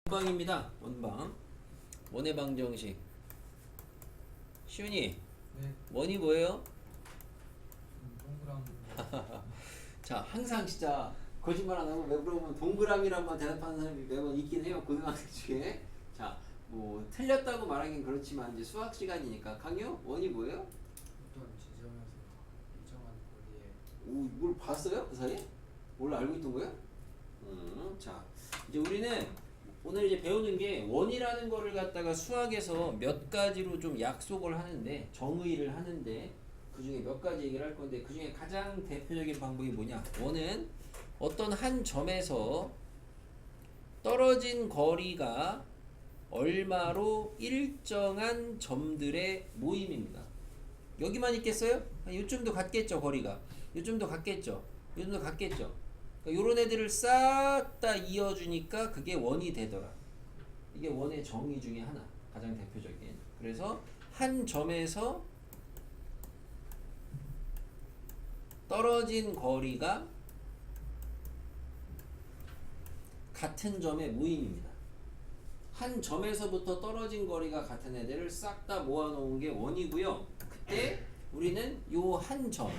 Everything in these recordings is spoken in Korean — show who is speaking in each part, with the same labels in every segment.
Speaker 1: 원방입니다. 원방. 원의 방정식. 시훈이.
Speaker 2: 네.
Speaker 1: 원이 뭐예요?
Speaker 2: 동그라미.
Speaker 1: 자, 항상 진짜 거짓말 안 하고 왜 물어보면 동그라미라고만 대답하는 사람이 매번 있긴 해요. 고등학생 중에. 자, 뭐 틀렸다고 말하긴 그렇지만 이제 수학 시간이니까. 강요? 원이 뭐예요?
Speaker 2: 어떤 지점에서 일정한 거리에
Speaker 1: 오, 뭘 봤어요? 그 사이에? 원래 알고 있던 거예요? 자, 이제 우리는 오늘 이제 배우는 게 원이라는 거를 갖다가 수학에서 몇 가지로 좀 약속을 하는데, 정의를 하는데, 그 중에 몇 가지 얘기를 할 건데, 그 중에 가장 대표적인 방법이 뭐냐? 원은 어떤 한 점에서 떨어진 거리가 얼마로 일정한 점들의 모임입니다. 여기만 있겠어요? 요쯤도 같겠죠, 거리가. 요쯤도 같겠죠. 요즘도 같겠죠. 그러니까 요런 애들을 싹 다 이어주니까 그게 원이 되더라. 이게 원의 정의 중에 하나. 가장 대표적인. 그래서 한 점에서 떨어진 거리가 같은 점의 모임입니다. 한 점에서부터 떨어진 거리가 같은 애들을 싹 다 모아놓은 게 원이고요. 그때 우리는 요 한 점,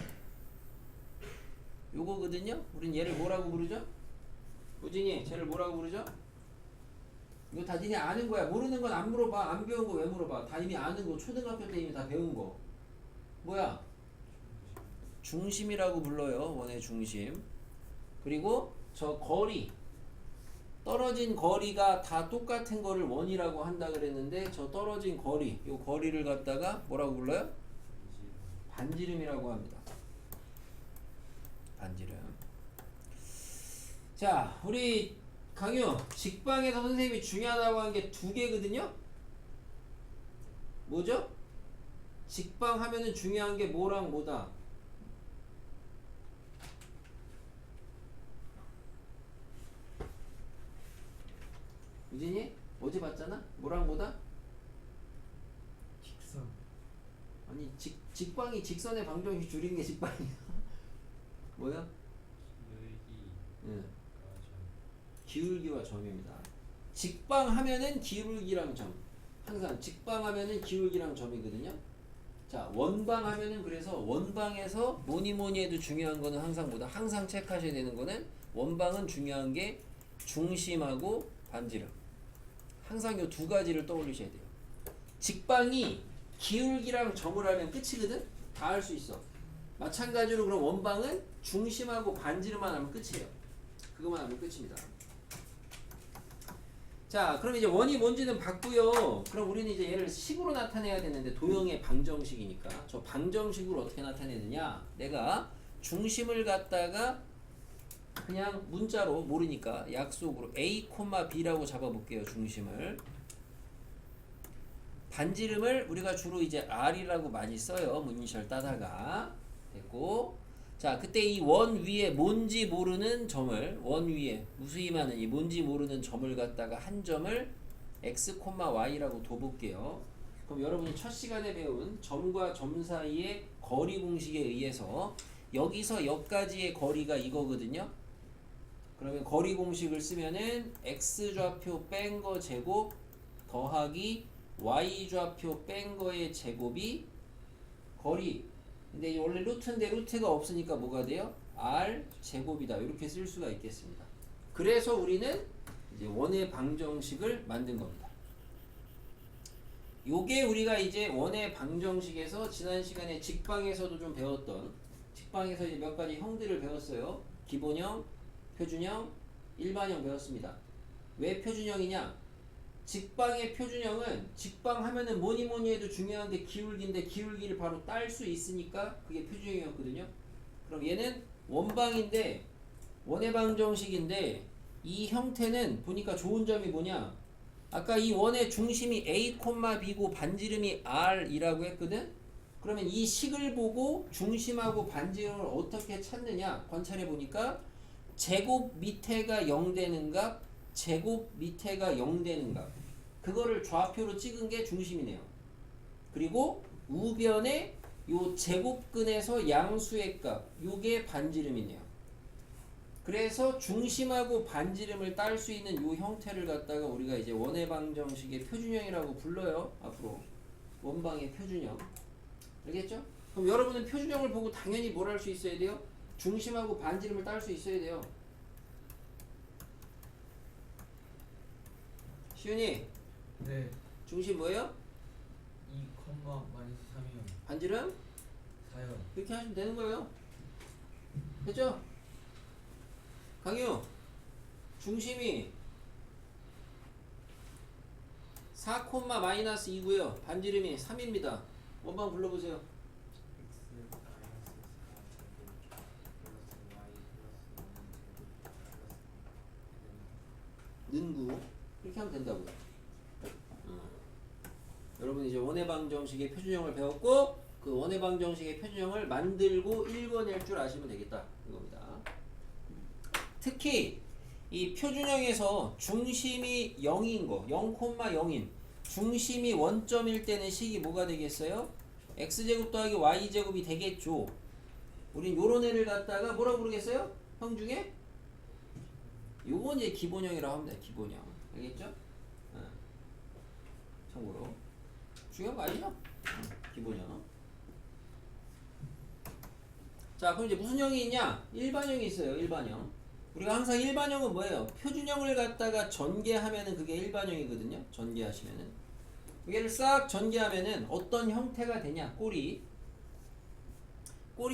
Speaker 1: 요거거든요. 우린 얘를 뭐라고 부르죠? 우진이, 쟤를 뭐라고 부르죠? 이거 다 니네 아는 거야. 모르는 건 안 물어봐. 안 배운 거 왜 물어봐? 다 이미 아는 거. 초등학교 때 이미 다 배운 거. 뭐야? 중심이라고 불러요. 원의 중심. 그리고 저 거리, 떨어진 거리가 다 똑같은 거를 원이라고 한다 그랬는데, 저 떨어진 거리, 요 거리를 갖다가 뭐라고 불러요? 반지름이라고 합니다. 반지름. 자, 우리 강유, 직방에서 선생님이 중요하다고 한 게 두 개거든요? 뭐죠? 직방 하면은 중요한 게 뭐랑 뭐다? 유진이? 어제 봤잖아? 뭐랑 뭐다?
Speaker 2: 직선.
Speaker 1: 아니, 직방이 직선의 방정식 줄인 게 직방이야. 뭐야? 응. 기울기와 점입니다. 직방 하면은 기울기랑 점. 항상 직방 하면은 기울기랑 점이거든요. 자, 원방 하면은 그래서 원방에서 뭐니 해도 중요한 거는 항상 뭐다? 항상 체크하셔야 되는 거는 원방은 중요한 게 중심하고 반지름. 항상 요 두 가지를 떠올리셔야 돼요. 직방이 기울기랑 점을 하면 끝이거든? 다 할 수 있어. 마찬가지로 그럼 원방은 중심하고 반지름만 하면 끝이에요. 그것만 하면 끝입니다. 자, 그럼 이제 원이 뭔지는 봤고요. 그럼 우리는 이제 얘를 식으로 나타내야 되는데, 도형의 방정식이니까 저 방정식으로 어떻게 나타내느냐? 내가 중심을 갖다가 그냥 문자로 모르니까 약속으로 A, B라고 잡아볼게요. 중심을. 반지름을 우리가 주로 이제 R이라고 많이 써요. 문이셜 따다가. 됐고, 자, 그때 이 원 위에 뭔지 모르는 점을, 원 위에 무수히많은 이 뭔지 모르는 점을 갖다가 한 점을 x, y라고 둬볼게요. 그럼 여러분이 첫 시간에 배운 점과 점 사이의 거리 공식에 의해서 여기서 여기까지의 거리가 이거거든요. 그러면 거리 공식을 쓰면은 x 좌표 뺀 거 제곱 더하기 y 좌표 뺀 거의 제곱이 거리. 근데 원래 루트인데 루트가 없으니까 뭐가 돼요? r 제곱이다. 이렇게 쓸 수가 있겠습니다. 그래서 우리는 이제 원의 방정식을 만든 겁니다. 요게 우리가 이제 원의 방정식에서 지난 시간에 직방에서도 좀 배웠던, 직방에서 이제 몇 가지 형들을 배웠어요. 기본형, 표준형, 일반형 배웠습니다. 왜 표준형이냐? 직방의 표준형은 직방 하면은 뭐니 해도 중요한 게 기울기인데, 기울기를 바로 딸 수 있으니까 그게 표준형이었거든요. 그럼 얘는 원방인데, 원의 방정식인데, 이 형태는 보니까 좋은 점이 뭐냐? 아까 이 원의 중심이 A, B고 반지름이 R이라고 했거든? 그러면 이 식을 보고 중심하고 반지름을 어떻게 찾느냐? 관찰해 보니까 제곱 밑에가 0 되는 값, 제곱 밑에가 0 되는 값, 그거를 좌표로 찍은 게 중심이네요. 그리고 우변에 요 제곱근에서 양수의 값, 요게 반지름이네요. 그래서 중심하고 반지름을 딸 수 있는 이 형태를 갖다가 우리가 이제 원의 방정식의 표준형이라고 불러요. 앞으로 원방의 표준형. 알겠죠? 그럼 여러분은 표준형을 보고 당연히 뭘 할 수 있어야 돼요? 중심하고 반지름을 딸 수 있어야 돼요. 시윤이
Speaker 2: 네.
Speaker 1: 중심 뭐예요?
Speaker 2: 2, 마이너스 3이요.
Speaker 1: 반지름?
Speaker 2: 4요.
Speaker 1: 이렇게 하시면 되는 거예요. 됐죠? 강유 중심이 4, 마이너스 2고요. 반지름이 3입니다. 원방 불러보세요.
Speaker 2: x 마이너스 4 제곱 플러스 y 플러스 5 제곱 플러스
Speaker 1: 는구 이렇게 하면 된다고요. 여러분 이제 원의 방정식의 표준형을 배웠고 그 원의 방정식의 표준형을 만들고 읽어낼 줄 아시면 되겠다 이겁니다. 특히 이 표준형에서 중심이 0인 거 0,0인 중심이 원점일 때는 식이 뭐가 되겠어요? x제곱 더하기 y제곱이 되겠죠. 우린 요런 애를 갖다가 뭐라고 부르겠어요? 형 중에? 요건 이제 기본형이라고 합니다. 기본형. 알겠죠? 참고로 중요한 거 아니죠? 기본형. 자, 그럼 이제 무슨 형이 있냐? 일반형이 있어요. 일반형. 우리가 항상 일반형은 뭐예요? 표준형을 갖다가 전개하면은 그게 일반형이거든요. 전개하시면은 얘를 싹 전개하면은 어떤 형태가 되냐? 꼴이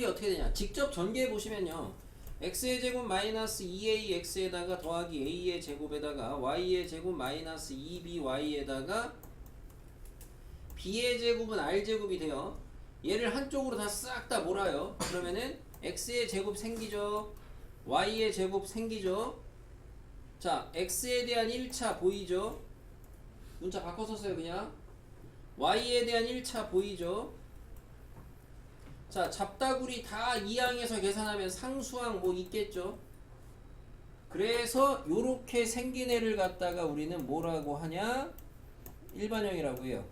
Speaker 1: 어떻게 되냐? 직접 전개해 보시면요. x의 제곱 마이너스 2ax에다가 더하기 a의 제곱에다가 y의 제곱 마이너스 2by에다가 b의 제곱은 r제곱이 돼요. 얘를 한쪽으로 다 싹 다 몰아요. 그러면은 x의 제곱 생기죠. y의 제곱 생기죠. 자, x에 대한 1차 보이죠? 문자 바꿔 썼어요 그냥. y에 대한 1차 보이죠? 자, 잡다구리 다 이항에서 계산하면 상수항 뭐 있겠죠? 그래서 요렇게 생긴 애를 갖다가 우리는 뭐라고 하냐? 일반형이라고 해요.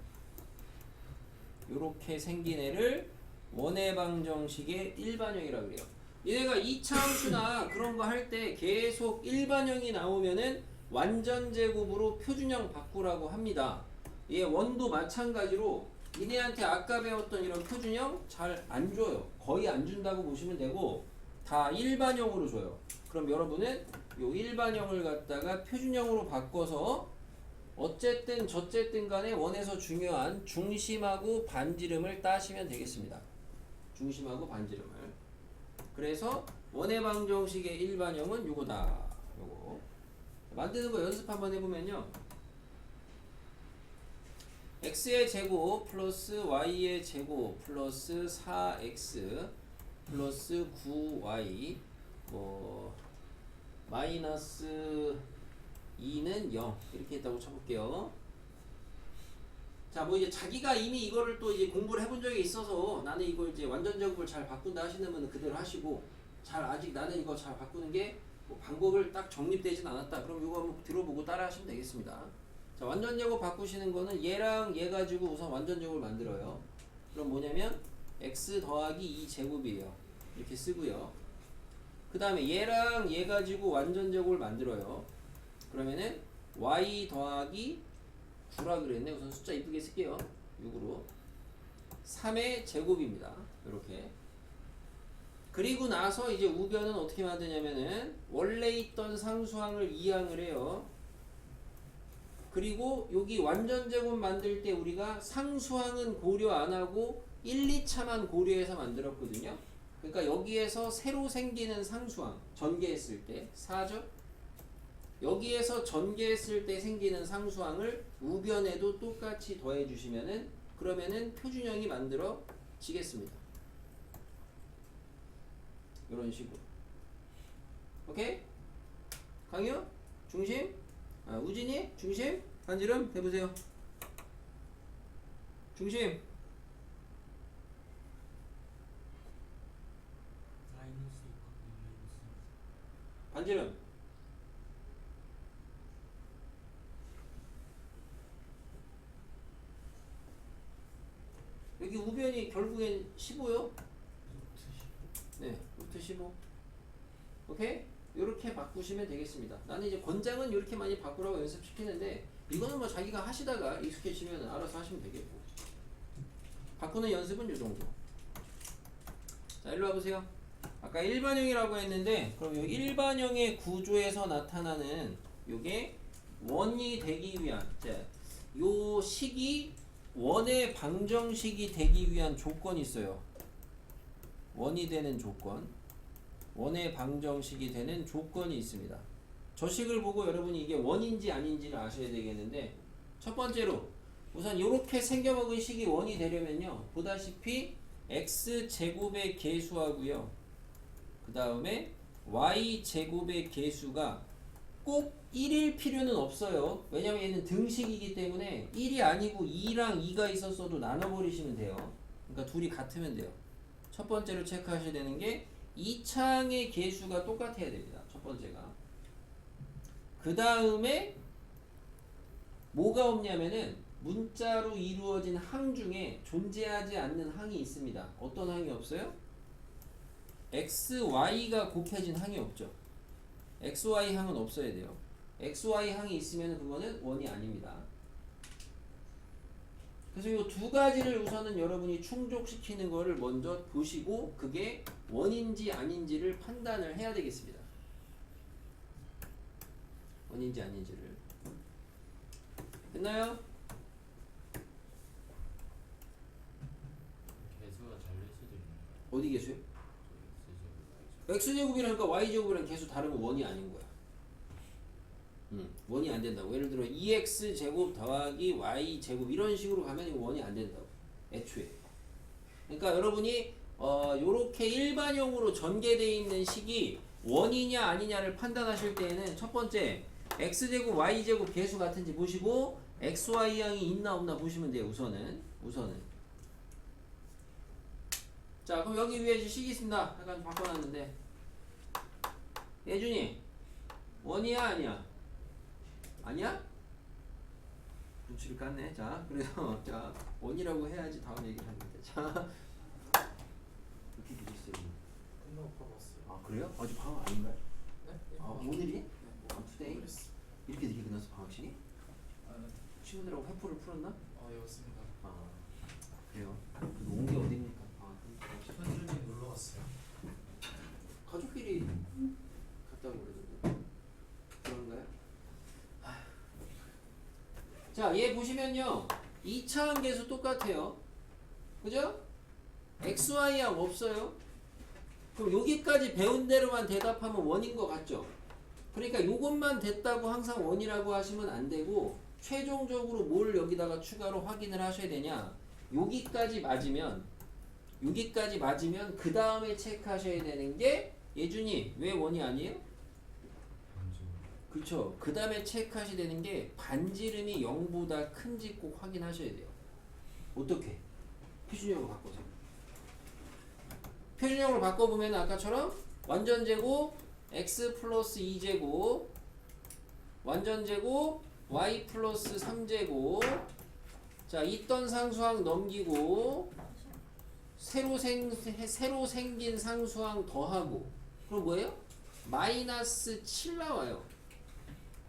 Speaker 1: 요렇게 생긴 애를 원의 방정식의 일반형이라고 해요. 얘네가 2차 함수나 그런 거 할 때 계속 일반형이 나오면은 완전 제곱으로 표준형 바꾸라고 합니다. 얘 원도 마찬가지로 얘네한테 아까 배웠던 이런 표준형 잘 안 줘요. 거의 안 준다고 보시면 되고 다 일반형으로 줘요. 그럼 여러분은 요 일반형을 갖다가 표준형으로 바꿔서 어쨌든 저쨌든 간에 원에서 중요한 중심하고 반지름을 따시면 되겠습니다. 중심하고 반지름을. 그래서 원의 방정식의 일반형은 요거다. 요거. 만드는 거 연습 한번 해보면요. x의 제곱 플러스 y의 제곱 플러스 4x 플러스 9y 뭐 마이너스 2는 0 이렇게 했다고 쳐볼게요. 자, 뭐 이제 자기가 이미 이거를 또 이제 공부를 해본 적이 있어서 나는 이걸 이제 완전 제곱을 잘 바꾼다 하시는 분은 그대로 하시고 잘 아직 나는 이거 잘 바꾸는 게 뭐 방법을 딱 정립되진 않았다. 그럼 이거 한번 들어보고 따라 하시면 되겠습니다. 자, 완전 제곱 바꾸시는 거는 얘랑 얘 가지고 우선 완전 제곱을 만들어요. 그럼 뭐냐면 x 더하기 2 제곱이에요. 이렇게 쓰고요. 그 다음에 얘랑 얘 가지고 완전 제곱을 만들어요. 그러면은 y 더하기 9라 그랬네. 우선 숫자 이쁘게 쓸게요. 6으로 3의 제곱입니다. 이렇게. 그리고 나서 이제 우변은 어떻게 만드냐면은 원래 있던 상수항을 이항을 해요. 그리고 여기 완전 제곱 만들 때 우리가 상수항은 고려 안 하고 1, 2차만 고려해서 만들었거든요. 그러니까 여기에서 새로 생기는 상수항 전개했을 때 4죠. 여기에서 전개했을 때 생기는 상수항을 우변에도 똑같이 더해 주시면은 그러면은 표준형이 만들어지겠습니다. 이런 식으로. 오케이? 강유? 중심? 우진이? 중심? 반지름? 해보세요. 중심?
Speaker 2: 마이너스
Speaker 1: 반지름? 여기 우변이 결국엔 15요? 네, 루트 15. 오케이? 이렇게 바꾸시면 되겠습니다. 나는 이제 권장은 이렇게 많이 바꾸라고 연습시키는데 이거는 뭐 자기가 하시다가 익숙해지면 알아서 하시면 되겠고 바꾸는 연습은 이 정도. 자, 일로 와보세요. 아까 일반형이라고 했는데 그럼 이 일반형의 구조에서 나타나는 요게 원이 되기 위한 요 식이 원의 방정식이 되기 위한 조건이 있어요. 원이 되는 조건, 원의 방정식이 되는 조건이 있습니다. 저 식을 보고 여러분이 이게 원인지 아닌지를 아셔야 되겠는데 첫 번째로 우선 이렇게 생겨먹은 식이 원이 되려면요 보다시피 x제곱의 개수하고요 그 다음에 y제곱의 개수가 꼭 1일 필요는 없어요. 왜냐면 얘는 등식이기 때문에 1이 아니고 2랑 2가 있었어도 나눠버리시면 돼요. 그러니까 둘이 같으면 돼요. 첫 번째로 체크하셔야 되는 게 이 창의 개수가 똑같아야 됩니다. 첫 번째가. 그 다음에 뭐가 없냐면은 문자로 이루어진 항 중에 존재하지 않는 항이 있습니다. 어떤 항이 없어요? x, y가 곱해진 항이 없죠. x, y 항은 없어야 돼요. x, y 항이 있으면 그거는 원이 아닙니다. 그래서 이 두 가지를 우선은 여러분이 충족시키는 거를 먼저 보시고 그게 원인지 아닌지를 판단을 해야 되겠습니다. 원인지 아닌지를. 됐나요?
Speaker 3: 개수가 잘릴 수도 있는 거야.
Speaker 1: 어디 개수요?
Speaker 3: X제곱, Y제곱.
Speaker 1: x제곱이라니까 y제곱이랑 개수 다르면 원이 아닌 거야. 원이 안 된다고. 예를 들어 2x제곱 더하기 y제곱 이런 식으로 가면 이거 원이 안 된다고. 애초에. 그러니까 여러분이 요렇게 일반형으로 전개되어 있는 식이 원이냐 아니냐를 판단하실 때에는 첫 번째 x제곱 y제곱 개수 같은지 보시고 xy양이 있나 없나 보시면 돼요. 우선은. 자, 그럼 여기 위에 식이 있습니다. 약간 바꿔놨는데 예준이 원이야 아니야? 아니야? 눈치를 깠네. 자, 그래서 자 원이라고 해야지 다음 얘기를 하는데 자 이렇게 되셨어요.
Speaker 2: 끝나고 바로 왔어요.
Speaker 1: 아 그래요? 어제 방학 아닌가요?
Speaker 2: 네?
Speaker 1: 아 오늘이?
Speaker 2: 네.
Speaker 1: 아 투데이?
Speaker 2: 모르겠어.
Speaker 1: 이렇게 늦게 끝났어 방학식이?
Speaker 2: 아, 네.
Speaker 1: 친구들하고 회포를 풀었나?
Speaker 2: 여기습니다.
Speaker 1: 아 그래요? 온 게 어딥니까? 아
Speaker 2: 현준이 놀러 왔어요.
Speaker 1: 가족끼리 갔다고 그러던데 그런가요? 자, 얘 보시면요 2차항 계수 똑같아요. 그죠? XY항 없어요. 그럼 여기까지 배운 대로만 대답하면 원인 것 같죠? 그러니까 요것만 됐다고 항상 원이라고 하시면 안 되고 최종적으로 뭘 여기다가 추가로 확인을 하셔야 되냐 여기까지 맞으면 그 다음에 체크하셔야 되는 게 예준이 왜 원이 아니에요? 그렇죠. 그 다음에 체크하셔야 되는 게 반지름이 0보다 큰지 꼭 확인하셔야 돼요. 어떻게? 표준형으로 바꿔서. 표준형으로 바꿔보면 아까처럼 완전제곱 x 플러스 2제곱 완전제곱 y 플러스 3제곱 자 있던 상수항 넘기고 새로 생긴 상수항 더하고 그럼 뭐예요? 마이너스 7 나와요.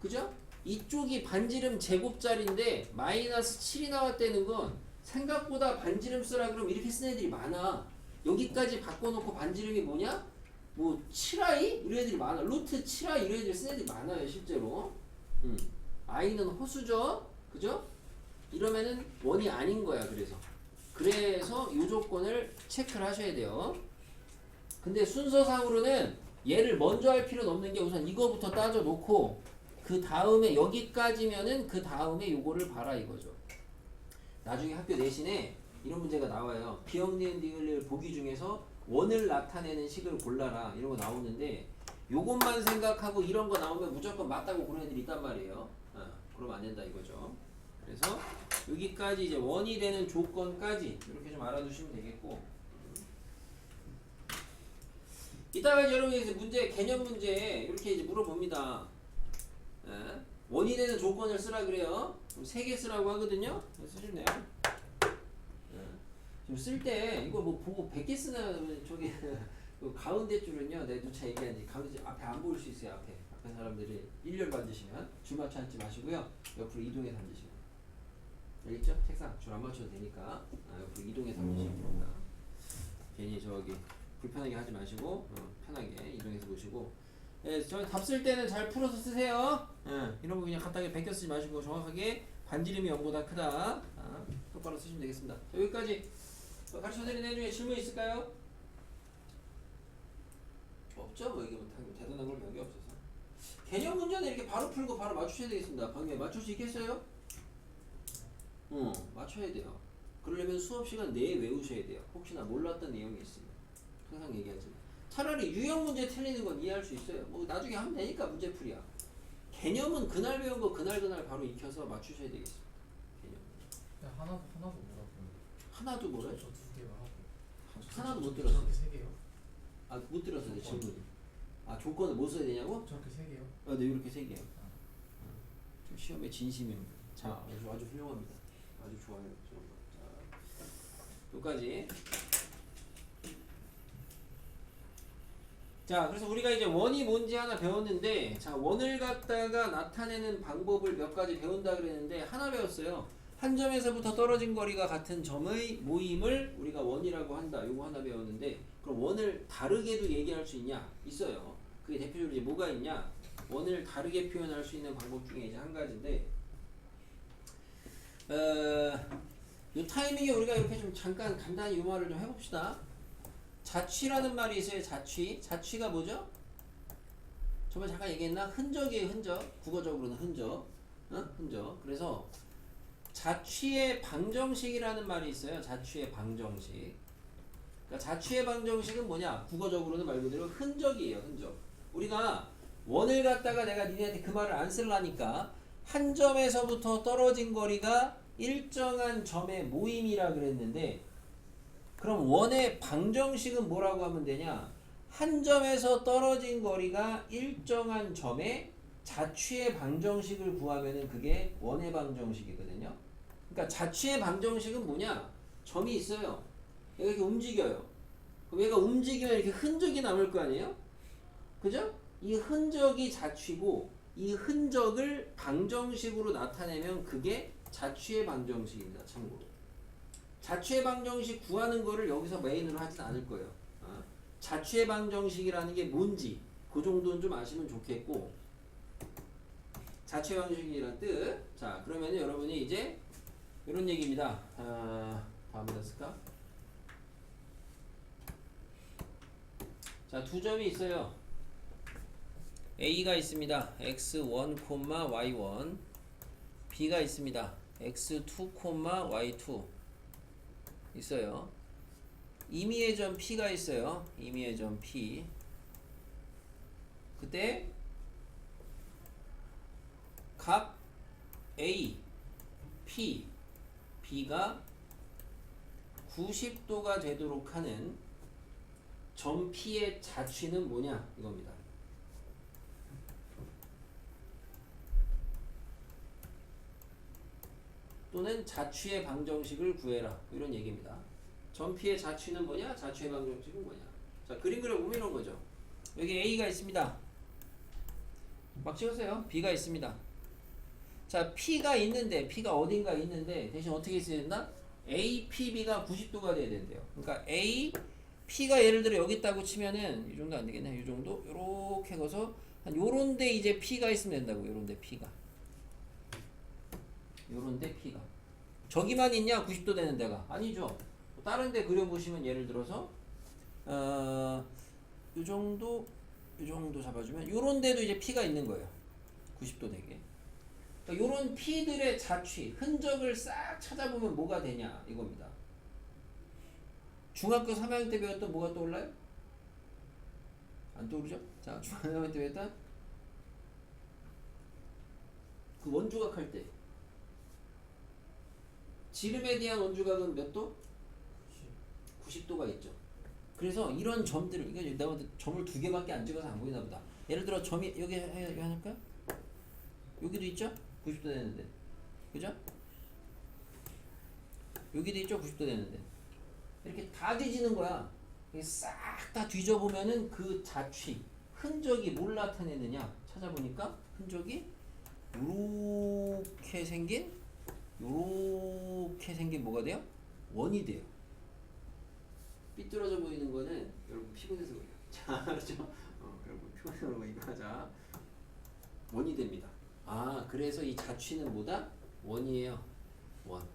Speaker 1: 그죠? 이쪽이 반지름 제곱짜리인데 마이너스 7이 나왔다는 건 생각보다 반지름 쓰라 그러면 이렇게 쓴 애들이 많아. 여기까지 바꿔놓고 반지름이 뭐냐? 뭐 7i? 이런 애들이 많아. 루트 7i 이런 애들 쓴 애들이 많아요 실제로. i는 호수죠? 그죠? 이러면은 원이 아닌 거야. 그래서 이 조건을 체크를 하셔야 돼요. 근데 순서상으로는 얘를 먼저 할 필요는 없는 게 우선 이거부터 따져놓고 그 다음에 여기까지면은 그 다음에 요거를 봐라 이거죠. 나중에 학교 내신에 이런 문제가 나와요. 기억, 니은, 디귿을 보기 중에서 원을 나타내는 식을 골라라 이런 거 나오는데 요것만 생각하고 이런 거 나오면 무조건 맞다고 그런 애들이 있단 말이에요. 그러면 안 된다 이거죠. 그래서 여기까지 이제 원이 되는 조건까지 이렇게 좀 알아두시면 되겠고 이따가 이제 여러분이 이제 문제 개념 문제 이렇게 이제 물어봅니다. 원이 되는 조건을 쓰라 그래요. 3개 쓰라고 하거든요. 쓰시면 돼요. 지금 쓸 때 이거 뭐 보고 100개 쓰나 저기 그 가운데 줄은요, 내가 누차 얘기한지 가운데 줄 앞에 안 보일 수 있어요. 앞에 사람들이 일렬로 앉으시면 줄 맞춰 앉지 마시고요. 옆으로 이동해서 앉으시면 알겠죠? 책상 줄 안 맞춰도 되니까 옆으로 이동해서 앉으시면 됩니다. 괜히 저기 불편하게 하지 마시고 편하게 이동해서 보시고. 예, 저 답 쓸 때는 잘 풀어서 쓰세요. 예, 이런 거 그냥 간단하게 베껴 쓰지 마시고 정확하게 반지름이 0보다 크다. 똑바로 쓰시면 되겠습니다. 자, 여기까지 가르쳐드린 내용 중에 질문 있을까요? 없죠? 뭐 이게 뭐 대단한 걸 몇 개 없어서. 개념 문제는 이렇게 바로 풀고 바로 맞추셔야 되겠습니다. 방금 맞출 수 있겠어요? 맞춰야 돼요. 그러려면 수업 시간 내에 외우셔야 돼요. 혹시나 몰랐던 내용이 있으면. 항상 얘기하지만. 차라리 유형 문제 틀리는 건 이해할 수 있어요. 뭐 나중에 하면 되니까 문제풀이야. 개념은 그날 배운 거 그날 바로 익혀서 맞추셔야 되겠습니다. 개념.
Speaker 2: 그냥 하나도 뭐라고.
Speaker 1: 하나도 뭐래?
Speaker 2: 저두 개만 하고.
Speaker 1: 하나도 못 들었어.
Speaker 2: 저렇게 세 개요?
Speaker 1: 아, 못 들었어, 내 질문이. 아, 조건을 뭐 써야 되냐고?
Speaker 2: 저렇게 세 개요?
Speaker 1: 네, 이렇게 세 개요. 좀 시험에 진심입니다. 자, 아주 훌륭합니다. 아주 좋아요. 자, 여기까지. 자, 그래서 우리가 이제 원이 뭔지 하나 배웠는데, 자, 원을 갖다가 나타내는 방법을 몇 가지 배운다 그랬는데, 하나 배웠어요. 한 점에서부터 떨어진 거리가 같은 점의 모임을 우리가 원이라고 한다. 요거 하나 배웠는데, 그럼 원을 다르게도 얘기할 수 있냐? 있어요. 그게 대표적으로 이제 뭐가 있냐? 원을 다르게 표현할 수 있는 방법 중에 이제 한 가지인데, 요 타이밍에 우리가 이렇게 좀 잠깐 간단히 요 말을 좀 해봅시다. 자취라는 말이 있어요. 자취가 뭐죠? 저번에 잠깐 얘기했나? 흔적이에요. 흔적. 국어적으로는 흔적. 흔적. 그래서 자취의 방정식이라는 말이 있어요. 자취의 방정식. 그러니까 자취의 방정식은 뭐냐? 국어적으로는 말 그대로 흔적이에요. 흔적. 우리가 원을 갖다가 내가 니네한테 그 말을 안 쓰려니까 한 점에서부터 떨어진 거리가 일정한 점의 모임이라 그랬는데, 그럼 원의 방정식은 뭐라고 하면 되냐? 한 점에서 떨어진 거리가 일정한 점의 자취의 방정식을 구하면은 그게 원의 방정식이거든요. 그러니까 자취의 방정식은 뭐냐? 점이 있어요. 얘가 이렇게 움직여요. 그럼 얘가 움직이면 이렇게 흔적이 남을 거 아니에요? 그죠? 이 흔적이 자취고, 이 흔적을 방정식으로 나타내면 그게 자취의 방정식입니다. 참고로. 자취의 방정식 구하는 거를 여기서 메인으로 하진 않을 거예요. 자취의 방정식이라는 게 뭔지 그 정도는 좀 아시면 좋겠고, 자취의 방정식이란 뜻. 자, 그러면 여러분이 이제 이런 얘기입니다. 다음에 쓸까? 자, 두 점이 있어요. A가 있습니다. x1, y1. B가 있습니다. x2, y2 있어요. 임의의 점 P가 있어요. 임의의 점 P. 그때 각 A, P, B가 90도가 되도록 하는 점 P의 자취는 뭐냐? 이겁니다. 또는 자취의 방정식을 구해라. 이런 얘기입니다. 점 P의 자취는 뭐냐? 자취의 방정식은 뭐냐? 자, 그림 그려보면 이런 거죠. 여기 A가 있습니다. 막 찍으세요. B가 있습니다. 자, P가 있는데, P가 어딘가 있는데, 대신 어떻게 있어야 된다? A, P, B가 90도가 돼야 된대요. 그러니까 A, P가 예를 들어 여기 있다고 치면은, 이 정도 안 되겠네. 이 정도? 요렇게 해서, 한 요런 데 이제 P가 있으면 된다고. 요런 데 P가. 요런데 P가 저기만 있냐? 90도 되는 데가 아니죠. 다른 데 그려보시면 예를 들어서 요 정도 잡아주면 요런 데도 이제 P가 있는 거예요. 90도 되게. 그러니까 요런 P들의 자취 흔적을 싹 찾아보면 뭐가 되냐 이겁니다. 중학교 3학년 때 배웠던 뭐가 떠올라요? 안 떠오르죠? 자, 중학교 3학년 때 배웠던 그 원주각 할 때 지름에 대한 원주각은 몇 도? 90도가 있죠. 그래서 이런 점들을, 이거 내가 점을 두 개밖에 안 찍어서 안 보이나 보다. 예를 들어 점이 여기 하니까 여기도 있죠? 90도 되는데, 그죠? 여기도 있죠? 90도 되는데 이렇게 다 뒤지는 거야. 싹 다 뒤져보면은 그 자취 흔적이 뭘 나타내느냐 찾아보니까 흔적이 요렇게 생긴 뭐가 돼요? 원이 돼요. 삐뚤어져 보이는 거는 여러분 피곤해서 그래요. 자, 그렇죠? 여러분 피곤해서 그런 거 이거 하자. 원이 됩니다. 아, 그래서 이 자취는 뭐다? 원이에요. 원.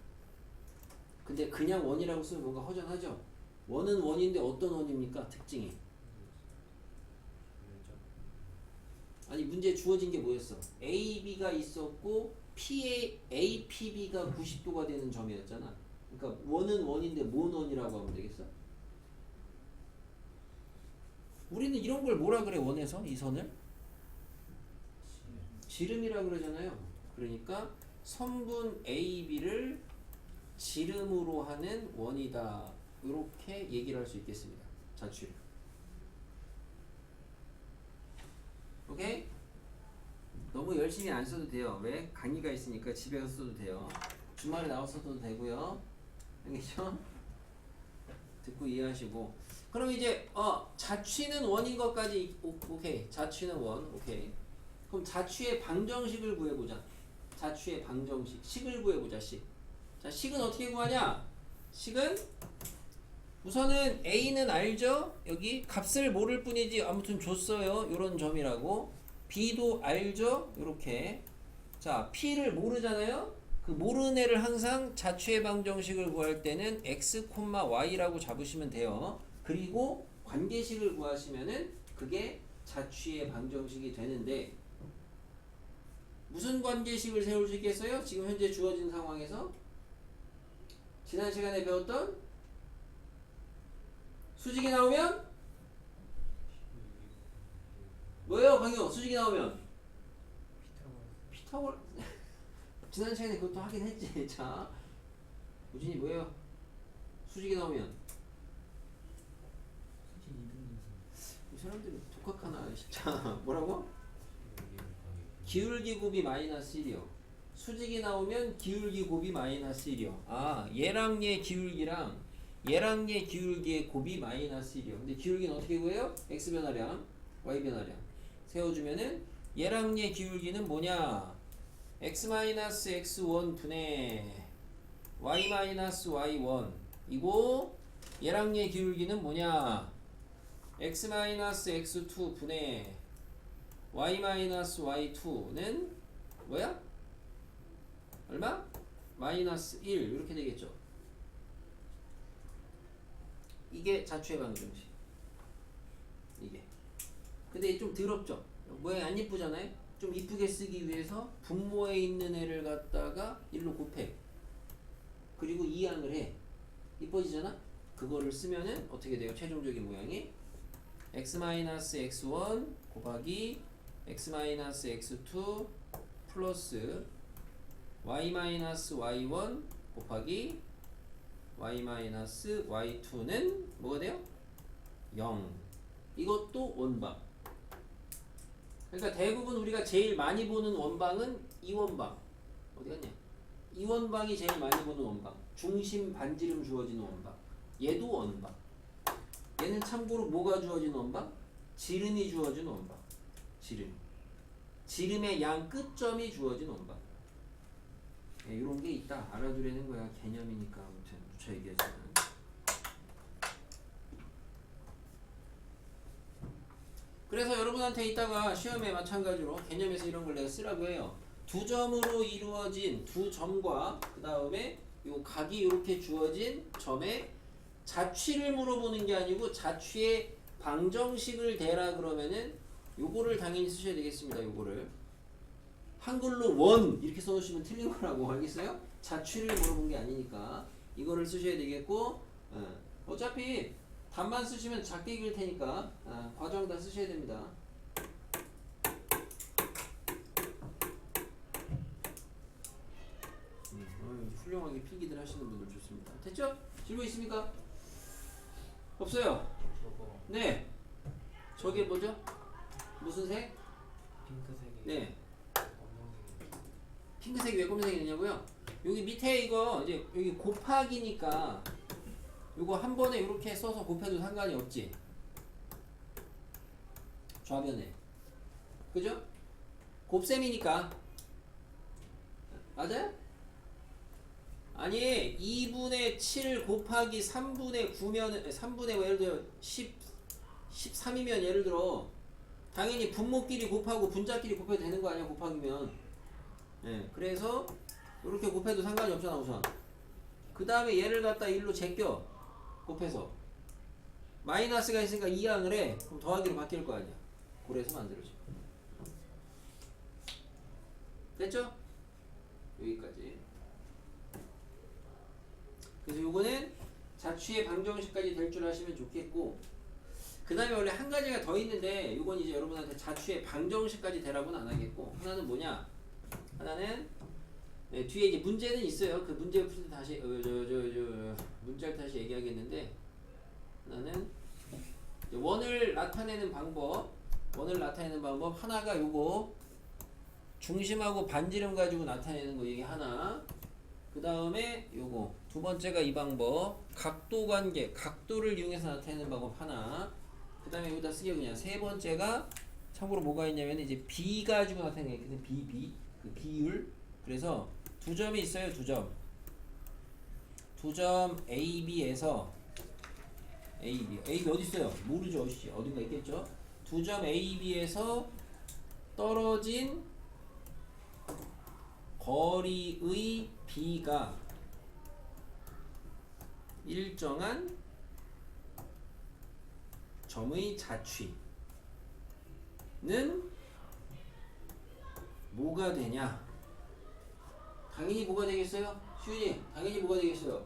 Speaker 1: 근데 그냥 원이라고 쓰면 뭔가 허전하죠? 원은 원인데 어떤 원입니까? 특징이. 아니 문제에 주어진 게 뭐였어? A, B가 있었고 A, P, B가 90도가 되는 점이었잖아. 그러니까 원은 원인데 뭔 원이라고 하면 되겠어? 우리는 이런 걸 뭐라 그래 원에서 이 선을? 지름이라 그러잖아요. 그러니까 선분 A, B를 지름으로 하는 원이다. 이렇게 얘기를 할 수 있겠습니다. 자취를. 오케이? 너무 열심히 안 써도 돼요. 왜? 강의가 있으니까 집에서 써도 돼요. 주말에 나와서 써도 되고요. 알겠죠? 듣고 이해하시고. 그럼 이제 자취는 원인 것까지 오케이. 자취는 원. 오케이. 그럼 자취의 방정식을 구해보자. 자취의 방정식. 식을 구해보자. 식. 자, 식은 어떻게 구하냐? 식은 우선은 A는 알죠? 여기 값을 모를 뿐이지 아무튼 줬어요. 요런 점이라고. B도 알죠? 요렇게. 자, P를 모르잖아요? 그 모르는 애를 항상 자취의 방정식을 구할 때는 x, y라고 잡으시면 돼요. 그리고 관계식을 구하시면은 그게 자취의 방정식이 되는데 무슨 관계식을 세울 수 있겠어요? 지금 현재 주어진 상황에서 지난 시간에 배웠던 수직이 나오면 뭐예요, 강요? 수직이 나오면 피타고라. 지난 시간에 그것도 하긴 했지. 자, 우진이 뭐예요? 수직이 나오면 이 사람들이 독학하나 진짜. 뭐라고? 기울기 곱이 마이너스 1이요. 수직이 나오면 기울기 곱이 마이너스 1이요. 아, 얘랑 얘 기울기랑 얘랑 얘 기울기의 곱이 마이너스 1이요. 근데 기울기는 어떻게 구해요? x 변화량, y 변화량 세워주면은 얘랑 얘 기울기는 뭐냐? x-x1 분의 y-y1 이고 얘랑 얘 기울기는 뭐냐? x-x2 분의 y-y2는 뭐야? 얼마? 마이너스 1 이렇게 되겠죠. 이게 자취의 방정식. 이게. 근데 좀 더럽죠? 모양이 안 이쁘잖아요? 좀 이쁘게 쓰기 위해서 분모에 있는 애를 갖다가 1로 곱해. 그리고 이항을 해. 이뻐지잖아? 그거를 쓰면은 어떻게 돼요? 최종적인 모양이 x-x1 곱하기 x-x2 플러스 y-y1 곱하기 y-y2는 뭐가 돼요? 0. 이것도 원방. 그러니까 대부분 우리가 제일 많이 보는 원방은 이 원방. 어디 갔냐? 이 원방이 제일 많이 보는 원방. 중심 반지름 주어지는 원방. 얘도 원방. 얘는 참고로 뭐가 주어지는 원방? 지름이 주어지는 원방. 지름. 지름의 양 끝점이 주어진 원방. 네, 이런 게 있다. 알아두려는 거야. 개념이니까. 아무튼 누차 얘기하지만. 그래서 여러분한테 이따가 시험에 마찬가지로 개념에서 이런 걸 내가 쓰라고 해요. 두 점으로 이루어진 두 점과 그 다음에 요 각이 이렇게 주어진 점에 자취를 물어보는 게 아니고 자취의 방정식을 대라 그러면은 요거를 당연히 쓰셔야 되겠습니다. 요거를 한글로 원 이렇게 써놓으시면 틀린 거라고. 알겠어요? 자취를 물어본 게 아니니까 이거를 쓰셔야 되겠고, 어차피 답만 쓰시면 작게 읽을 테니까 과정 다 쓰셔야 됩니다. 훌륭하게 필기들 하시는 분들 좋습니다. 됐죠? 질문 있습니까? 없어요?
Speaker 2: 저거
Speaker 1: 네. 저게 뭐죠? 무슨 색?
Speaker 2: 핑크색이
Speaker 1: 네.
Speaker 2: 검정색이
Speaker 1: 핑크색이 왜 검은색이 되냐고요? 여기 밑에 이거 이제 여기 곱하기니까 요거 한 번에 이렇게 써서 곱해도 상관이 없지. 좌변에. 그죠? 곱셈이니까. 맞아요? 아니 2분의 7 곱하기 3분의 9면 3분의 예를 들어 13이면 예를 들어 당연히 분모끼리 곱하고 분자끼리 곱해도 되는 거 아니야 곱하기면. 예, 그래서 이렇게 곱해도 상관이 없잖아 우선. 그 다음에 얘를 갖다 1로 제껴 곱해서 마이너스가 있으니까 2항을 해. 그럼 더하기로 바뀔 거 아니야. 그래서 만들어져. 됐죠? 여기까지. 그래서 요거는 자취의 방정식까지 될 줄 아시면 좋겠고, 그 다음에 원래 한 가지가 더 있는데 요건 이제 여러분한테 자취의 방정식까지 되라고는 안 하겠고, 하나는 뭐냐? 하나는 네, 뒤에 이제 문제는 있어요. 그 문제를 풀 때 다시 문제를 다시 얘기하겠는데, 하나는 원을 나타내는 방법, 하나가 요거 중심하고 반지름 가지고 나타내는 거 얘기 하나. 그 다음에 요거 두 번째가 이 방법 각도 관계, 각도를 이용해서 나타내는 방법 하나. 그 다음에 여기다 쓰게 그냥 세 번째가 참고로 뭐가 있냐면 이제 b 가지고 나타내는 게 b 그 비율. 그래서 두 점이 있어요. 두 점 A, B에서 A, B 어디 있어요? 모르죠. 어딘가 있겠죠. 두 점 A, B에서 떨어진 거리의 B가 일정한 점의 자취는 뭐가 되냐? 당연히 뭐가 되겠어요? 시윤이 당연히 뭐가 되겠어요?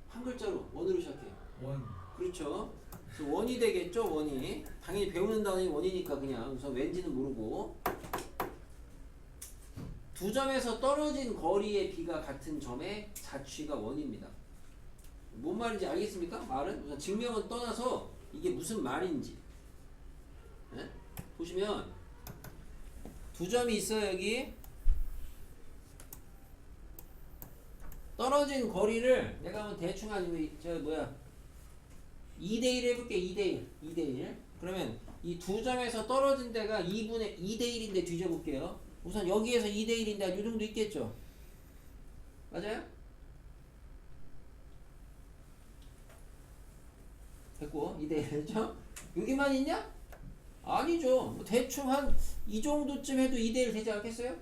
Speaker 1: 한 글자로 원으로 시작해.
Speaker 2: 원.
Speaker 1: 그렇죠. 그래서 원이 되겠죠. 원이 당연히 배우는 단어는 원이니까 그냥 우선 왠지는 모르고 두 점에서 떨어진 거리의 비가 같은 점의 자취가 원입니다. 뭔 말인지 알겠습니까? 말은 우선 증명은 떠나서 이게 무슨 말인지. 네? 보시면 두 점이 있어요. 여기 떨어진 거리를 내가 한번 대충 한 2대1 해볼게. 2대1 그러면 이 두 점에서 떨어진 데가 2대1인데 뒤져볼게요. 우선 여기에서 2대1인데 이 정도 있겠죠. 맞아요? 됐고 2대1죠? 여기만 있냐? 아니죠. 뭐 대충 한 이 정도쯤 해도 2대1 되지 않겠어요?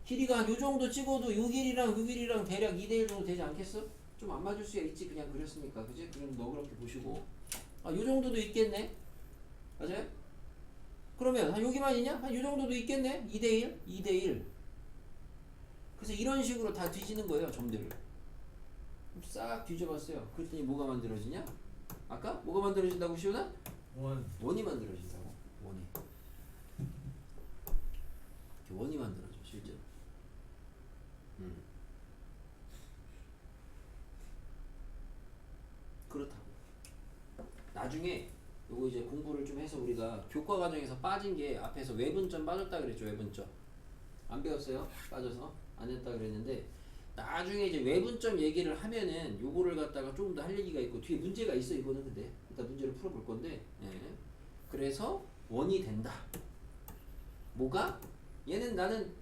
Speaker 1: 길이가 한 요 정도 찍어도 요 길이랑 요 길이랑 대략 2대1 정도 되지 않겠어? 좀 안 맞을 수가 있지. 그냥 그렸으니까. 그지? 그럼 너그럽게 보시고 아 요 정도도 있겠네. 맞아요? 그러면 한 여기만 있냐? 한 요 정도도 있겠네. 2대1 그래서 이런 식으로 다 뒤지는 거예요. 점들을 싹 뒤져봤어요. 그랬더니 뭐가 만들어지냐? 아까 뭐가 만들어진다고 시우나? 원이 만들어진다고. 원이 만들어져 실제로. 그렇다고. 나중에 요거 이제 공부를 좀 해서 우리가 교과 과정에서 빠진 게 앞에서 외분점 빠졌다 그랬죠. 외분점 안 배웠어요? 빠져서 안 했다 그랬는데 나중에 이제 외분점 얘기를 하면은 요거를 갖다가 조금 더 할 얘기가 있고 뒤에 문제가 있어. 이거는 근데 일단 문제를 풀어볼 건데 그래서 원이 된다. 뭐가? 얘는 나는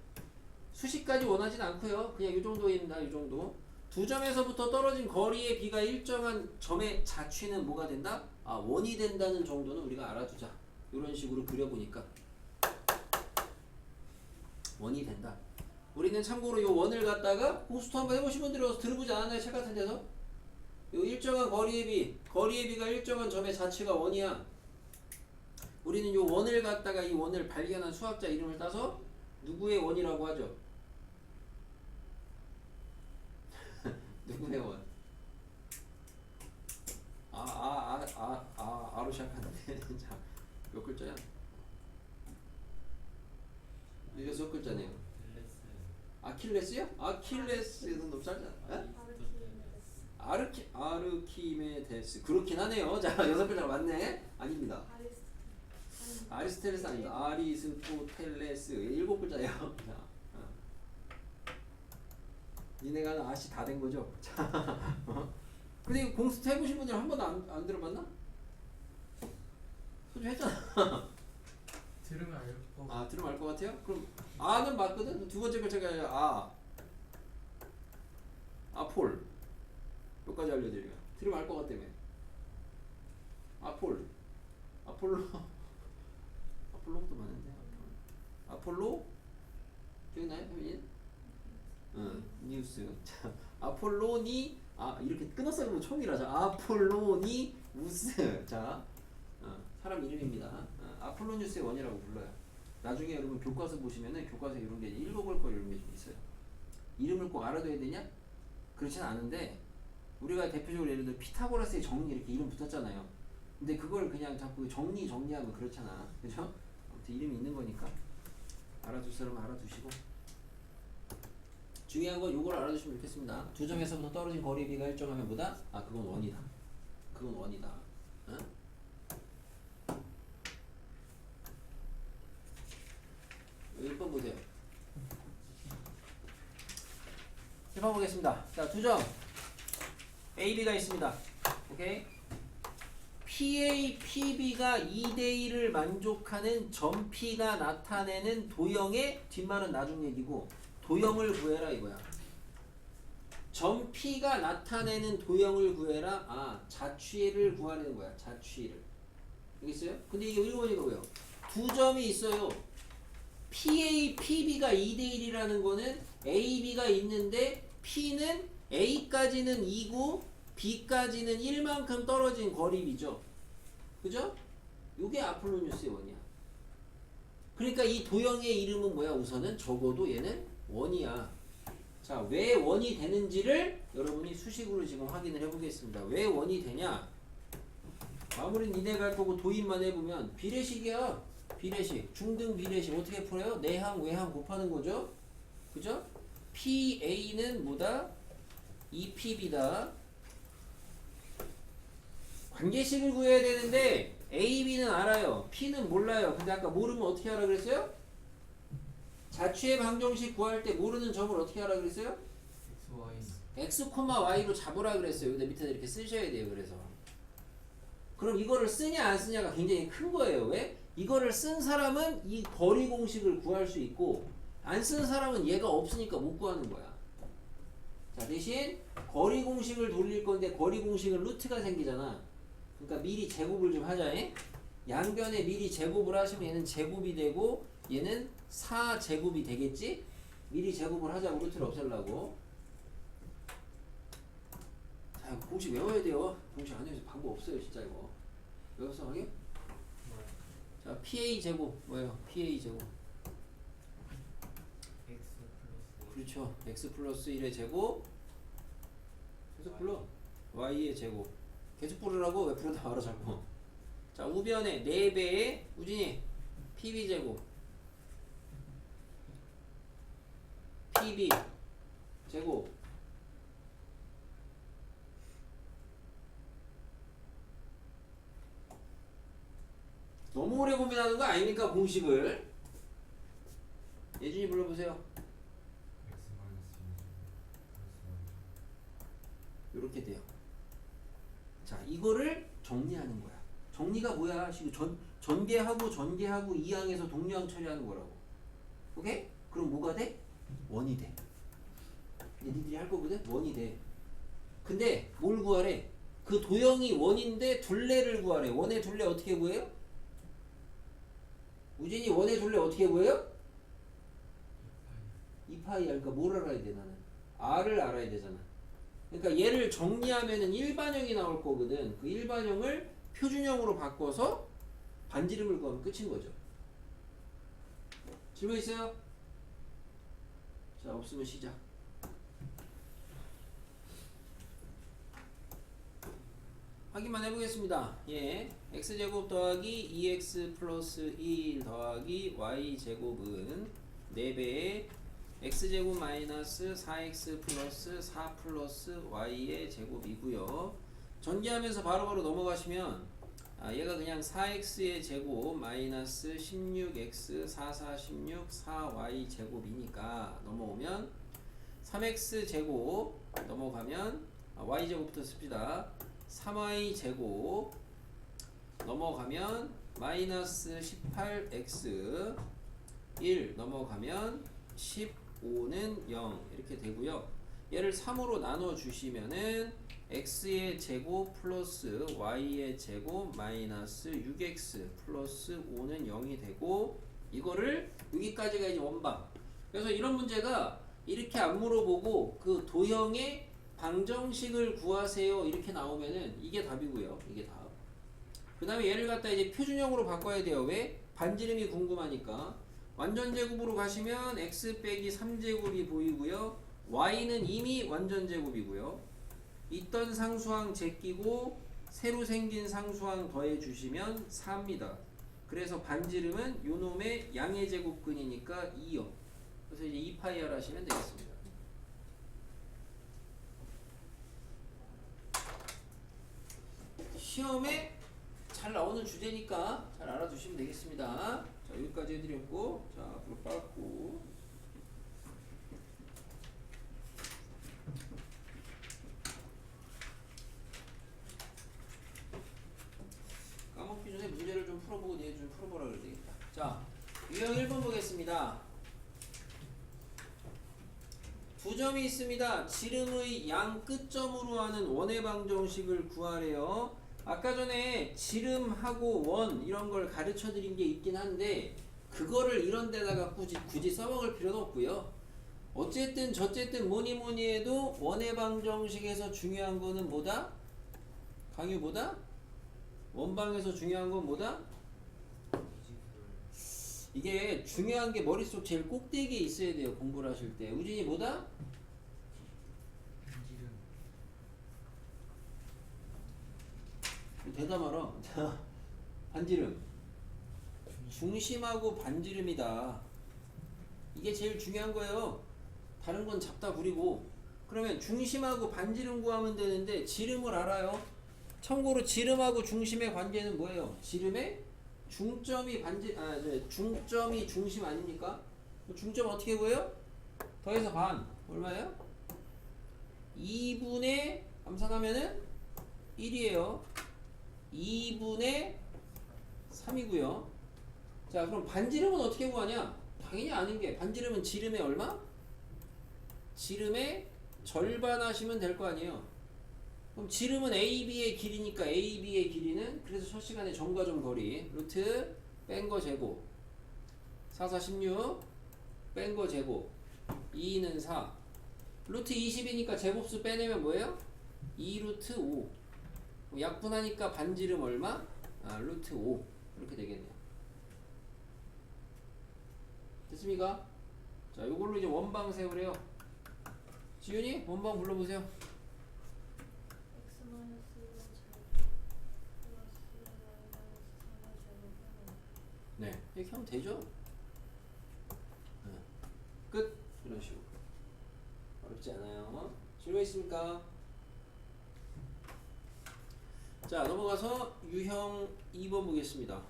Speaker 1: 수식까지 원하진 않고요. 그냥 이 정도입니다. 이 정도. 두 점에서부터 떨어진 거리의 비가 일정한 점의 자취는 뭐가 된다? 아, 원이 된다는 정도는 우리가 알아두자. 이런 식으로 그려보니까 원이 된다. 우리는 참고로 이 원을 갖다가 호스트 한번 해보신 분들이 들어보지 않았나요? 책 같은 데서? 이 일정한 거리의 비가 일정한 점의 자취가 원이야. 우리는 이 원을 갖다가 이 원을 발견한 수학자 이름을 따서 누구의 원이라고 하죠? 누구의 원? 아로 시작하는데. 자, 몇 글자야? 이게 몇 글자네요? 아킬레스요? 아킬레스는 너무 짧잖아. 아르키메데스. 그렇긴 하네요. 자, 6글자가 맞네. 아닙니다. 아리스토텔레스 아닙니다. 아리스토텔레스. 7글자예요. 자, 니네가 진행하는 아씨 다 된 거죠. 자, 근데 공스트 해보신 분들 한 번도 안 들어봤나? 소주 했잖아.
Speaker 2: 들으면 알고.
Speaker 1: 아, 들으면 알 것 같아요? 그럼 아는 맞거든. 두 번째 글자가 아폴. 여기까지 알려드려요. 들으면 알 것 같다며. 아폴로. 아폴로도 많은데. 아폴로 기억나요, 혜민이? 응, 뉴스. 자, 아폴로니 이렇게 끊었어 그러면 처음이라. 자, 아폴로니 우스. 자, 사람 이름입니다. 아폴로니우스의 원이라고 불러요. 나중에 여러분 교과서 보시면은 교과서에 이런 게 읽어볼 거 이런 게 좀 있어요. 이름을 꼭 알아둬야 되냐? 그렇진 않은데 우리가 대표적으로 예를 들어 피타고라스의 정리 이렇게 이름 붙었잖아요. 근데 그걸 그냥 자꾸 정리하면 그렇잖아. 그죠? 아무튼 이름이 있는 거니까 알아둘 사람은 알아두시고, 중요한 건 요걸 알아두시면 좋겠습니다. 두 점에서부터 떨어진 거리비가 일정하면 뭐다? 그건 원이다. 그건 원이다. 응? 1번 보세요. 1번 보겠습니다. 자, 두 점 A, B가 있습니다. 오케이? PA, PB가 2대1을 만족하는 점 P가 나타내는 도형의 뒷말은 나중 얘기고 도형을 구해라 이거야. 점 P가 나타내는 도형을 구해라. 자취를 구하는 거야. 자취를. 알겠어요? 근데 이게 읽어보니까 왜요? 두 점이 있어요. PA, PB가 2대1이라는 거는 A, B가 있는데 P는 A까지는 2고 B까지는 1만큼 떨어진 거리비죠. 그죠? 요게 아폴로니우스의 원이야. 그러니까 이 도형의 이름은 뭐야? 우선은 적어도 얘는 원이야. 자, 왜 원이 되는지를 여러분이 수식으로 지금 확인을 해보겠습니다. 왜 원이 되냐? 마무리 니네가 할 거고 도입만 해보면 비례식이야. 비례식. 중등 비례식 어떻게 풀어요? 내항 외항 곱하는 거죠. 그죠? PA는 뭐다? 2PB다. 관계식을 구해야 되는데 A, B는 알아요. P는 몰라요. 근데 아까 모르면 어떻게 하라 그랬어요? 자취의 방정식 구할 때 모르는 점을 어떻게 하라 그랬어요?
Speaker 2: X, Y.
Speaker 1: X, Y로 잡으라 그랬어요. 근데 밑에 이렇게 쓰셔야 돼요. 그래서 그럼 이거를 쓰냐 안 쓰냐가 굉장히 큰 거예요. 왜? 이거를 쓴 사람은 이 거리 공식을 구할 수 있고 안 쓴 사람은 얘가 없으니까 못 구하는 거야. 자, 대신 거리 공식을 돌릴 건데 거리 공식은 루트가 생기잖아. 그러니까 미리 제곱을 좀 하자. 양변에 미리 제곱을 하시면 얘는 제곱이 되고 얘는 4제곱이 되겠지? 미리 제곱을 하자고 루트를 없애려고. 자, 이거 공식 외워야 돼요. 공식 안 외워서 방법 없어요 진짜 이거. 외웠어 하게? 자, PA 제곱 뭐예요? PA 제곱.
Speaker 2: X 플러스.
Speaker 1: 그렇죠. X 플러스 1의 제곱 계속 불러. Y의 제곱 계속 부르라고. 왜 부르다 말아 자꾸. 자, 우변에 4배의 우진이 PB 제곱 PB 제곱 너무 오래 고민하는 거 아닙니까 공식을. 예준이 불러보세요. 이렇게 돼요. 자, 이거를 정리하는 거야. 정리가 뭐야? 전개하고 이항에서 동류항 처리하는 거라고. 오케이? 그럼 뭐가 돼? 원이 돼. 니들이 할 거거든? 원이 돼. 근데 뭘 구하래? 그 도형이 원인데 둘레를 구하래. 원의 둘레 어떻게 구해요? 우진이 원의 둘레 어떻게 구해요? 2파이. 그러니까 뭘 알아야 돼 나는? R을 알아야 되잖아. 그러니까 얘를 정리하면은 일반형이 나올 거거든. 그 일반형을 표준형으로 바꿔서 반지름을 구하면 끝인 거죠. 질문 있어요? 자, 없으면 시작. 확인만 해보겠습니다. 예, x제곱 더하기 2x 플러스 1 더하기 y제곱은 4배의 x제곱 마이너스 4x 플러스 4 플러스 y의 제곱이고요. 전개하면서 바로바로 넘어가시면 얘가 그냥 4x의 제곱 마이너스 16x 4, 4, 16 4y 제곱이니까 넘어오면 3x 제곱 넘어가면 y제곱부터 씁시다. 3y 제곱 넘어가면 마이너스 18x 1 넘어가면 15는 0 이렇게 되고요. 얘를 3으로 나눠 주시면은 x의 제곱 플러스 y의 제곱 마이너스 6x 플러스 5는 0이 되고, 이거를 여기까지가 이제 원방. 그래서 이런 문제가 이렇게 안 물어보고 그 도형의 방정식을 구하세요 이렇게 나오면은 이게 답이고요. 이게 답. 그 다음에 얘를 갖다 이제 표준형으로 바꿔야 돼요. 왜? 반지름이 궁금하니까. 완전 제곱으로 가시면 x 빼기 3제곱이 보이고요. y는 이미 완전 제곱이고요. 있던 상수항 제끼고 새로 생긴 상수항 더해 주시면 4입니다. 그래서 반지름은 요놈의 양의 제곱근이니까 2요. 그래서 이제 2파이를 하시면 되겠습니다. 시험에 잘 나오는 주제니까 잘 알아두시면 되겠습니다. 자, 여기까지 해드렸고, 자, 앞으로 빠졌고. 까먹기 전에 문제를 좀 풀어보고 얘 좀 풀어보라 그래야 되겠다. 자, 유형 1번 보겠습니다. 두 점이 있습니다. 지름의 양 끝점으로 하는 원의 방정식을 구하래요. 아까 전에 지름하고 원 이런 걸 가르쳐 드린 게 있긴 한데 그거를 이런 데다가 굳이 써먹을 필요는 없고요. 어쨌든 저쨌든 뭐니 해도 원의 방정식에서 중요한 거는 뭐다? 강유보다? 원방에서 중요한 건 뭐다? 이게 중요한 게 머릿속 제일 꼭대기에 있어야 돼요. 공부를 하실 때. 우진이 뭐다?
Speaker 2: 반지름.
Speaker 1: 대답하라. 자, 반지름. 중심하고 반지름이다. 이게 제일 중요한 거예요. 다른 건 잡다 부리고. 그러면 중심하고 반지름 구하면 되는데 지름을 알아요. 참고로 지름하고 중심의 관계는 뭐예요? 지름의 중점이 중점이 중심 아닙니까? 중점 어떻게 구해요? 더해서 반. 얼마예요? 2분의 암산하면은 1이에요. 2분의 3이고요. 자, 그럼 반지름은 어떻게 구하냐? 당연히 아는 게 반지름은 지름의 얼마? 지름의 절반 하시면 될 거 아니에요. 그럼 지름은 AB의 길이니까 AB의 길이는 그래서 첫 시간에 점과 점 거리 루트 뺀 거 제곱 4, 4, 16 뺀 거 제곱 2는 4 루트 20이니까 제곱수 빼내면 뭐예요? 2 루트 5 약분하니까 반지름 얼마? 루트 5 이렇게 되겠네요. 됐습니까? 자, 요걸로 이제 원방 세우래요. 지윤이 원방 불러보세요. 네, 이렇게 하면 되죠. 네. 끝. 이런 식으로 어렵지 않아요. 즐거우셨습니까? 자, 넘어가서 유형 2번 보겠습니다.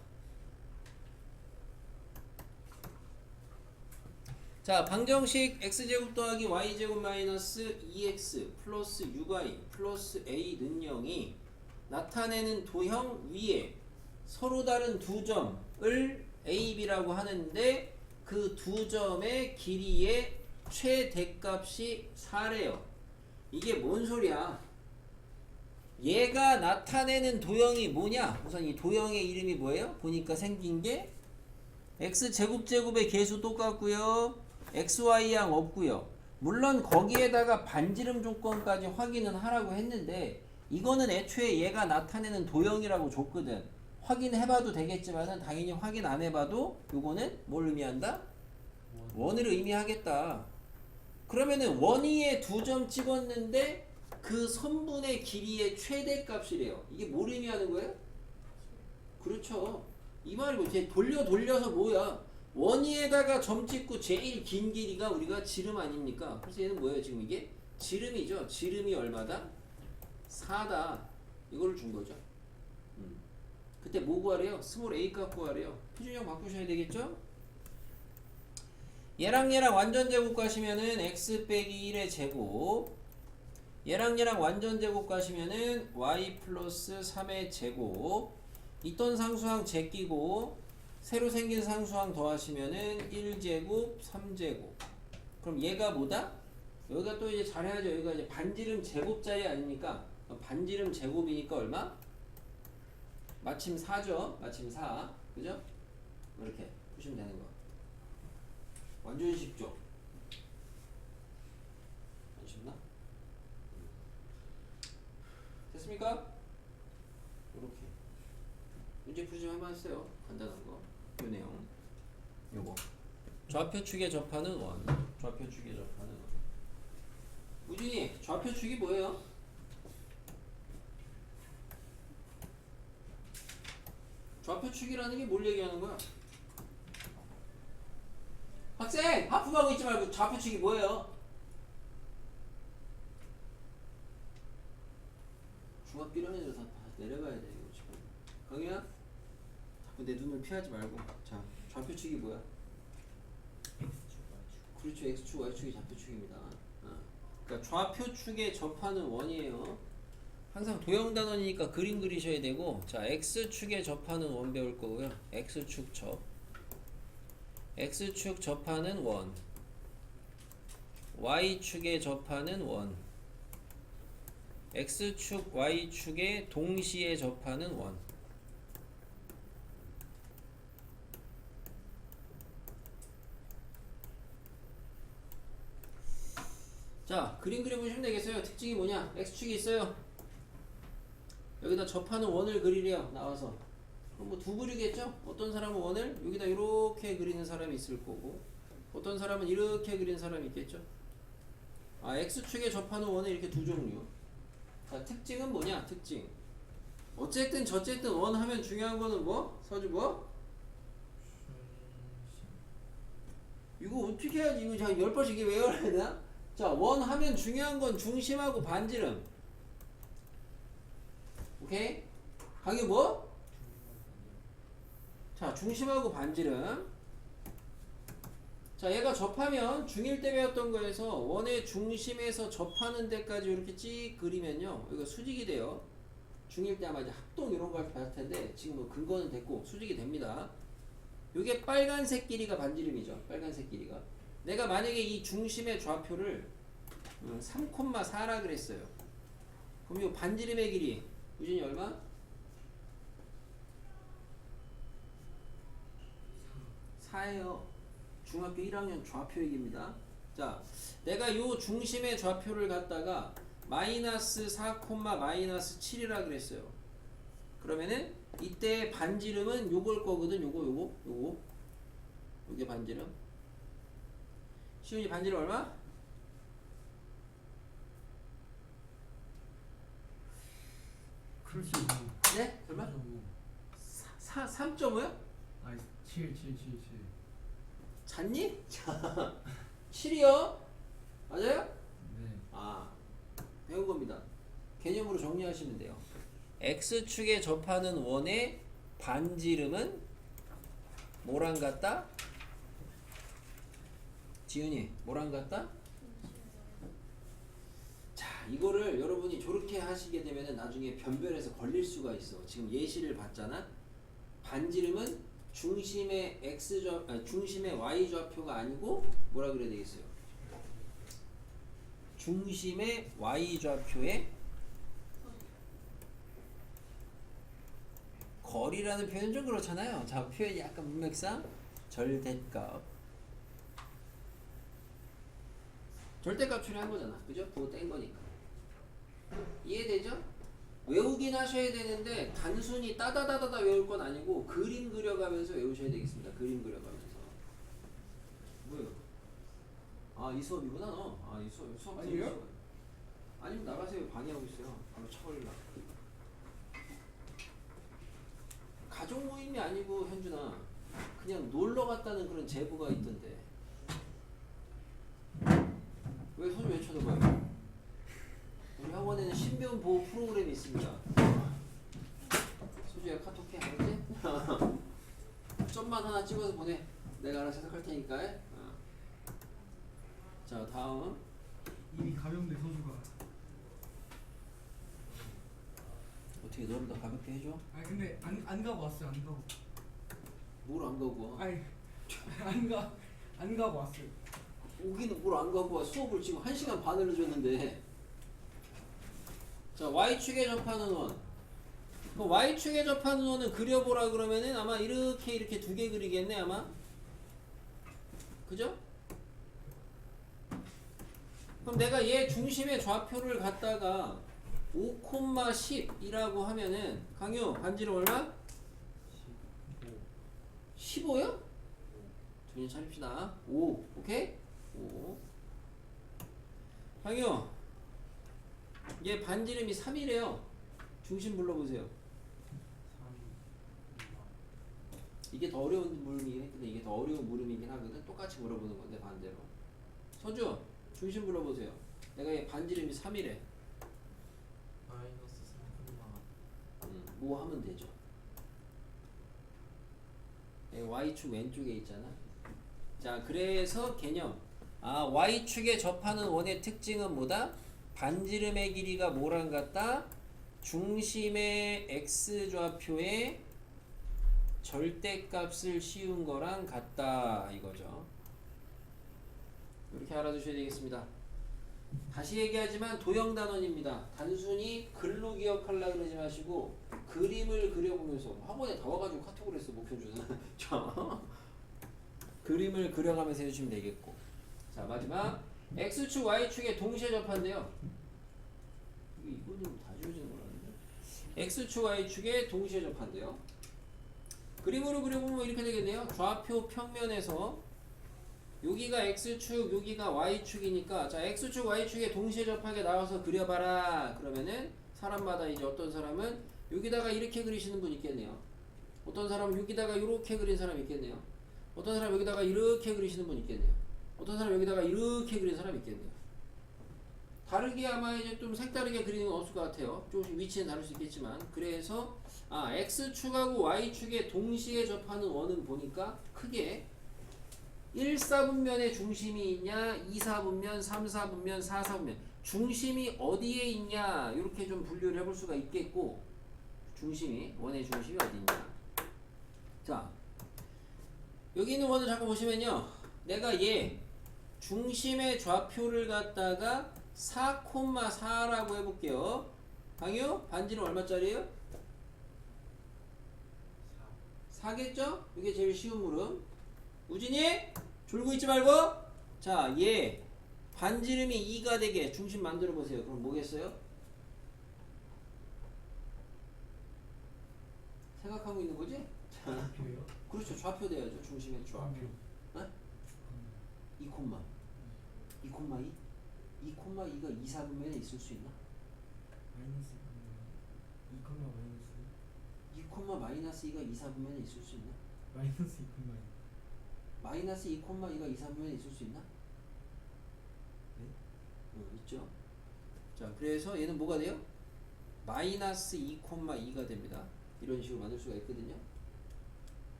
Speaker 1: 자, 방정식 x제곱 더하기 y제곱 마이너스 2x 플러스 6y 플러스 a는 0이 나타내는 도형 위에 서로 다른 두 점을 a, b라고 하는데 그 두 점의 길이의 최대값이 4래요. 이게 뭔 소리야? 얘가 나타내는 도형이 뭐냐? 우선 이 도형의 이름이 뭐예요? 보니까 생긴 게 x제곱제곱의 개수 똑같고요. xy양 없고요. 물론 거기에다가 반지름 조건까지 확인은 하라고 했는데 이거는 애초에 얘가 나타내는 도형이라고 줬거든. 확인해봐도 되겠지만은 당연히 확인 안 해봐도 요거는 뭘 의미한다? 원을 의미하겠다. 그러면은 원위에 두 점 찍었는데 그 선분의 길이의 최대값이래요. 이게 뭘 의미하는 거예요? 그렇죠. 이 말이고 이제 돌려서 뭐야? 원위에다가 점 찍고 제일 긴 길이가 우리가 지름 아닙니까? 그래서 얘는 뭐예요? 지금 이게 지름이죠. 지름이 얼마다? 4다. 이거를 준 거죠. 그때 뭐 구하래요? 스몰 a 값 구하래요. 표준형 바꾸셔야 되겠죠? 얘랑 완전 제곱 가시면은 x 빼기 1의 제곱, 얘랑 완전 제곱 가시면은 y 플러스 3의 제곱, 있던 상수항 제끼고 새로 생긴 상수항 더하시면은 1제곱 3제곱. 그럼 얘가 뭐다? 여기가 또 이제 잘해야죠. 여기가 이제 반지름 제곱자리 아닙니까? 반지름 제곱이니까 얼마? 마침 4죠. 마침 4. 그죠? 이렇게 푸시면 되는 거. 완전 쉽죠? 안 쉽나? 됐습니까? 이렇게 문제 풀이 좀 해봤어요. 간단한 거. 요 내용. 요거. 좌표축에 접하는 원. 좌표축에 접하는 원. 우진이, 좌표축이 뭐예요? 좌표축이라는 게 뭘 얘기하는 거야? 학생! 하품하고 있지 말고 좌표축이 뭐예요? 중학 1학년으로 다 내려가야 돼 이거 지금. 강희야? 자꾸 내 눈을 피하지 말고. 자, 좌표축이 뭐야? 그렇죠. X축, Y축이 좌표축입니다. 그러니까 좌표축에 접하는 원이에요. 항상 도형단원이니까 그림 그리셔야 되고, 자, X축에 접하는 원 배울 거고요. X축 접. X축 접하는 원. Y축에 접하는 원. X축, Y축에 동시에 접하는 원. 자, 그림 그려보시면 되겠어요. 특징이 뭐냐? X축이 있어요. 여기다 접하는 원을 그리래요. 나와서. 그럼 뭐 두 그리겠죠? 어떤 사람은 원을 여기다 이렇게 그리는 사람이 있을 거고, 어떤 사람은 이렇게 그리는 사람이 있겠죠? X축에 접하는 원은 이렇게 두 종류. 자, 특징은 뭐냐? 특징. 어쨌든 저쨌든 원 하면 중요한 거는 뭐? 서주 뭐? 이거 어떻게 해야지? 이거 자 10번씩 이게 외워야 되나? 자, 원 하면 중요한 건 중심하고 반지름. 오케이? 강의 뭐? 자, 중심하고 반지름. 자, 얘가 접하면 중1 때 배웠던 거에서 원의 중심에서 접하는 데까지 이렇게 찍 그리면요, 이거 수직이 돼요. 중1 때 아마 이제 합동 이런 거 봤을 텐데 지금 뭐 근거는 됐고 수직이 됩니다. 요게 빨간색 길이가 반지름이죠. 빨간색 길이가. 내가 만약에 이 중심의 좌표를 3,4라 그랬어요. 그럼 요 반지름의 길이 우진이 얼마? 4예요. 중학교 1학년 좌표 얘기입니다. 자, 내가 요 중심의 좌표를 갖다가 마이너스 4, 마이너스 7이라 그랬어요. 그러면은 이때 반지름은 요걸 거거든. 요게 반지름. 시훈이 반지름 얼마?
Speaker 2: 그렇지.
Speaker 1: 네? 얼마? 3.5요?
Speaker 2: 아니 7.
Speaker 1: 잤니? 자, 7이요? 맞아요?
Speaker 2: 네.
Speaker 1: 배운 겁니다. 개념으로 정리하시면 돼요. X축에 접하는 원의 반지름은 뭐랑 같다? 지훈이, 뭐랑 같다? 자, 이거를 여러분이 저렇게 하시게 되면 나중에 변별해서 걸릴 수가 있어. 지금 예시를 봤잖아. 반지름은 중심의 중심의 y 좌표가 아니고 뭐라 그래야 되겠어요? 중심의 y 좌표의 거리라는 표현은 좀 그렇잖아요. 자, 표현이 약간 문맥상 절대값. 절대값 처리한 거잖아. 그죠? 그거 뗀 거니까. 이해되죠? 외우긴 하셔야 되는데 단순히 따다다다다 외울 건 아니고 그림 그려가면서 외우셔야 되겠습니다. 그림 그려가면서. 뭐예요? 이 수업이구나 너. 이 수업
Speaker 2: 아니에요?
Speaker 1: 아니면 나가세요. 방해하고 있어요. 바로 쳐버릴라. 가족 모임이 아니고 현준아, 그냥 놀러 갔다는 그런 제보가 있던데. 왜 손 왜 쳐다봐요? 우리 학원에는 신변 보호 프로그램이 있습니다. 수지야 카톡해, 알았지? 점만 하나 찍어서 보내. 내가 알아서 해석할 테니까. 자 다음
Speaker 2: 이미 감염돼 소주가.
Speaker 1: 어떻게 너를 더 가볍게 해줘?
Speaker 2: 아니 근데 안 가고 왔어요. 안 가고.
Speaker 1: 뭘 안 가고 와?
Speaker 2: 아니 안 가고 왔어요.
Speaker 1: 오기는 뭘 안 가고 와? 수업을 지금 1시간 반을 늦었는데. 자 Y축에 접하는 원. 그럼 Y축에 접하는 원은 그려보라 그러면은 아마 이렇게 두 개 그리겠네 아마. 그죠? 그럼 내가 얘 중심의 좌표를 갖다가 5,10이라고 하면은 강유 반지름 얼마? 15요? 정신 차립시다. 5 오케이? 5 강유 얘 반지름이 3이래요. 중심 불러보세요. 이게 더 어려운 물음이긴 했거든. 이게 더 어려운 물음이긴 하거든. 똑같이 물어보는 건데 반대로. 서주 중심 불러보세요. 내가 얘 반지름이 3이래.
Speaker 3: 마이너스 3,.
Speaker 1: 뭐 하면 되죠? Y축 왼쪽에 있잖아. 자 그래서 개념. Y축에 접하는 원의 특징은 뭐다? 반지름의 길이가 뭐랑 같다? 중심의 X좌표에 절대값을 씌운 거랑 같다 이거죠. 이렇게 알아두셔야 되겠습니다. 다시 얘기하지만 도형단원입니다. 단순히 글로 기억하려고 그러지 마시고 그림을 그려보면서 학원에 다 와가지고 카톡을 했어 목표주는. 자 그림을 그려가면서 해주시면 되겠고. 자 마지막 X축 Y축에 동시에 접한대요. 이거는 다 지워지는 거라는데. X축 Y축에 동시에 접한대요. 그림으로 그려보면 이렇게 되겠네요. 좌표 평면에서 여기가 X축, 여기가 Y축이니까 자 X축, Y축에 동시에 접하게 나와서 그려봐라. 그러면은 사람마다 이제 어떤 사람은 여기다가 이렇게 그리시는 분 있겠네요. 어떤 사람은 여기다가 이렇게 그린 사람 있겠네요. 어떤 사람은 여기다가 이렇게 그리시는 분 있겠네요. 어떤 사람은 여기다가 이렇게 그린 사람 있겠네요. 다르게 아마 이제 좀 색다르게 그리는 건 없을 것 같아요. 조금씩 위치는 다를 수 있겠지만 그래서 X축하고 Y축에 동시에 접하는 원은 보니까 크게 1사분면에 중심이 있냐 2사분면, 3사분면, 4사분면 중심이 어디에 있냐 이렇게 좀 분류를 해볼 수가 있겠고 중심이 원의 중심이 어디 있냐. 자 여기 있는 원을 잠깐 보시면요. 내가 얘 중심의 좌표를 갖다가 4,4라고 해볼게요. 강유 반지름 얼마짜리예요? 4겠죠? 이게 제일 쉬운 물음. 우진이 졸고 있지 말고. 자, 얘 반지름이 2가 되게 중심 만들어 보세요. 그럼 뭐겠어요? 생각하고 있는 거지? 자,
Speaker 2: 좌표요?
Speaker 1: 그렇죠. 좌표 돼야죠. 중심의 좌표. 어? 2, 2,2? 2,2가 2사분면에 있을 수 있나?
Speaker 2: 마이너스 2, 마이너스
Speaker 1: 2,-2가 2사분면에 있을 수 있나?
Speaker 2: 마이너스 2,
Speaker 1: 마이너스 2,2가 2사분면에 있을 수 있나?
Speaker 2: 네?
Speaker 1: 있죠. 자, 그래서 얘는 뭐가 돼요? 마이너스 2,2가 됩니다. 이런 식으로 만들 수가 있거든요.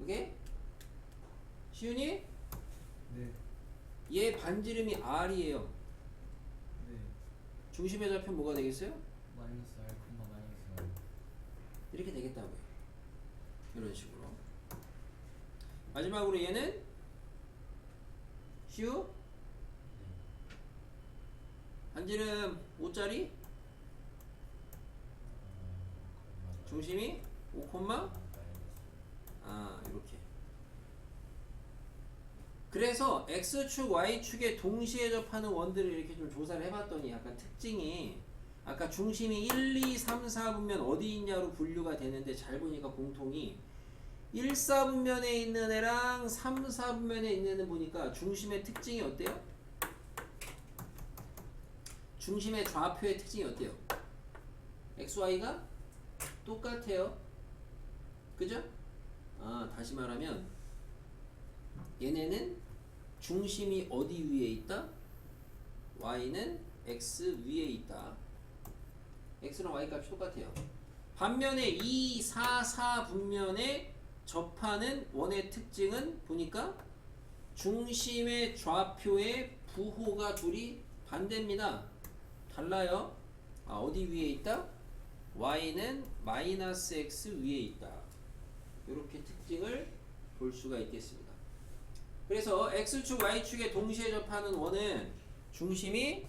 Speaker 1: 오케이? 시윤이?
Speaker 2: 네.
Speaker 1: 얘 반지름이 R이에요.
Speaker 2: 네.
Speaker 1: 중심의 좌표 뭐가 되겠어요?
Speaker 2: 마이너스 R, 마이너스 R.
Speaker 1: 이렇게 되겠다고요. 이런 식으로. 마지막으로 얘는 시우 반지름 5짜리 중심이 5, 이렇게. 그래서 X축, Y축에 동시에 접하는 원들을 이렇게 좀 조사를 해봤더니 약간 특징이 아까 중심이 1, 2, 3, 4분면 어디 있냐로 분류가 되는데 잘 보니까 공통이 1, 4분면에 있는 애랑 3, 4분면에 있는 애는 보니까 중심의 특징이 어때요? 중심의 좌표의 특징이 어때요? XY가 똑같아요. 그죠? 다시 말하면 얘네는 중심이 어디 위에 있다? Y는 X 위에 있다. X랑 Y 값이 똑같아요. 반면에 2, 4, 4분면에 접하는 원의 특징은 보니까 중심의 좌표의 부호가 둘이 반대입니다. 달라요. 어디 위에 있다? y는 마이너스 x 위에 있다. 이렇게 특징을 볼 수가 있겠습니다. 그래서 x축, y축에 동시에 접하는 원은 중심이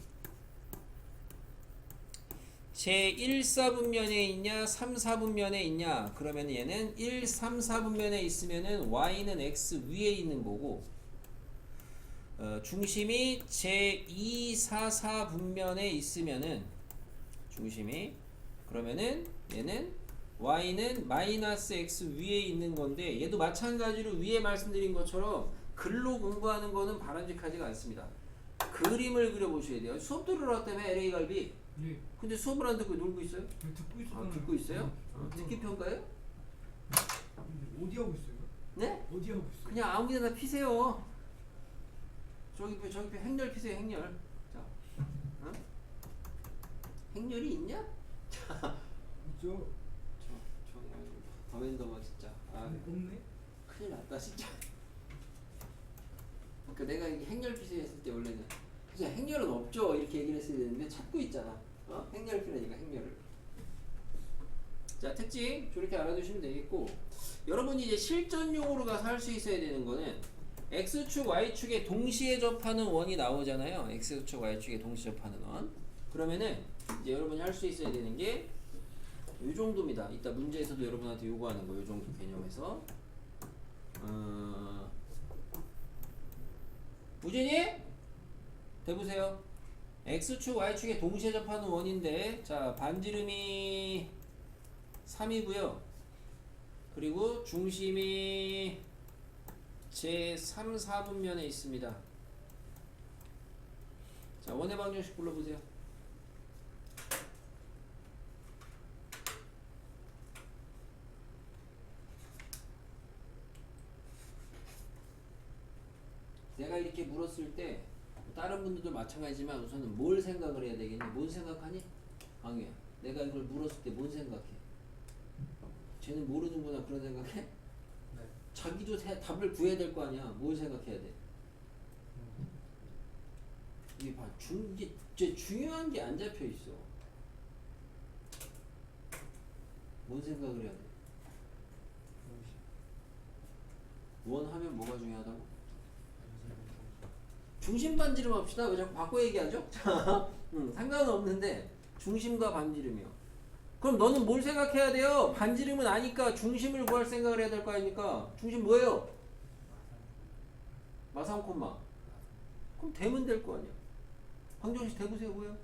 Speaker 1: 제1사분면에 있냐 3사분면에 있냐 그러면 얘는 1, 3, 4분면에 있으면은 y는 x 위에 있는 거고 중심이 제2, 4, 4분면에 있으면은 중심이 그러면은 얘는 y는 마이너스 x 위에 있는 건데 얘도 마찬가지로 위에 말씀드린 것처럼 글로 공부하는 거는 바람직하지가 않습니다. 그림을 그려보셔야 돼요. 수업 들으러 때문에 LA 갈비.
Speaker 2: 예.
Speaker 1: 근데 수업을 안 듣고 놀고 있어요?
Speaker 2: 듣고 있었잖아요.
Speaker 1: 듣고 있어요? 듣기 평가예요?
Speaker 2: 어디 하고 있어요?
Speaker 1: 네?
Speaker 2: 어디 하고 있어요?
Speaker 1: 그냥 아무 데나 피세요. 저기 행렬 피세요. 행렬. 자, 어? 행렬이 있냐?
Speaker 2: 있죠.
Speaker 1: 정말 더맨더머 진짜.
Speaker 2: 없네.
Speaker 1: 큰일 났다 진짜. 그러니까 내가 이 행렬 피세 했을 때 원래는 그냥 행렬은 없죠 이렇게 얘기를 했어야 되는데 찾고 있잖아. 행렬 피라니까 행렬을. 자, 특징 저렇게 알아두시면 되겠고, 여러분이 이제 실전용으로 가서 할 수 있어야 되는 거는 x축, y축에 동시에 접하는 원이 나오잖아요. x축, y축에 동시에 접하는 원. 그러면은 이제 여러분이 할 수 있어야 되는 게 이 정도입니다. 이따 문제에서도 여러분한테 요구하는 거, 이 정도 개념에서. 우진이 대보세요. x축, y축에 동시에 접하는 원인데, 자, 반지름이 3이고요. 그리고 중심이 제3, 4분면에 있습니다. 자, 원의 방정식 불러보세요. 내가 이렇게 물었을 때 다른 분들도 마찬가지지만 우선은 뭘 생각을 해야 되겠니? 뭔 생각하니? 강유야, 내가 이걸 물었을 때 뭔 생각해? 쟤는 모르는구나 그런 생각해?
Speaker 2: 네.
Speaker 1: 자기도 답을 구해야 될 거 아니야. 뭘 생각해야 돼? 이게 봐, 이제 중요한 게 안 잡혀 있어. 뭔 생각을 해야 돼? 원하면 뭐가 중요하다고? 중심 반지름 합시다. 왜 자꾸 바꿔 얘기하죠? 상관은 없는데 중심과 반지름이요. 그럼 너는 뭘 생각해야 돼요? 반지름은 아니까 중심을 구할 생각을 해야 될 거 아닙니까? 중심 뭐예요? 마삼 콤마. 그럼 대면 될 거 아니야. 방정식 대보세요. 뭐예요?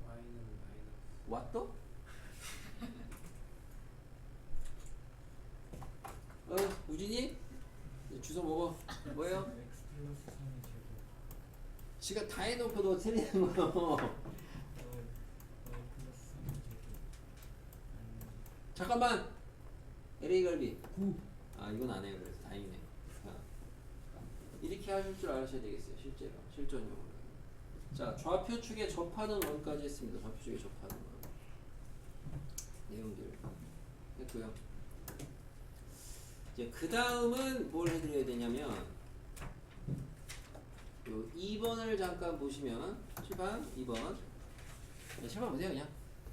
Speaker 3: y는 마이너스
Speaker 1: 왔더? 우진이? 주워 먹어. 뭐예요?
Speaker 2: x 플러스 3의 제곱.
Speaker 1: 지가 다 해놓고 너 틀리는 거.
Speaker 2: y 플러스 3의 제곱.
Speaker 1: 잠깐만. LA 갈비.
Speaker 2: 9.
Speaker 1: 이건 안 해요. 그래서 다행이네. 이렇게 하실 줄 아셔야 되겠어요. 실제로. 실전용으로. 자, 좌표축에 접하는 원까지 했습니다. 좌표축에 접하는 원. 내용들 했고요. 이제 그 다음은 뭘 해드려야 되냐면 요 2번을 잠깐 보시면 7번, 2번. 7번 보세요. 그냥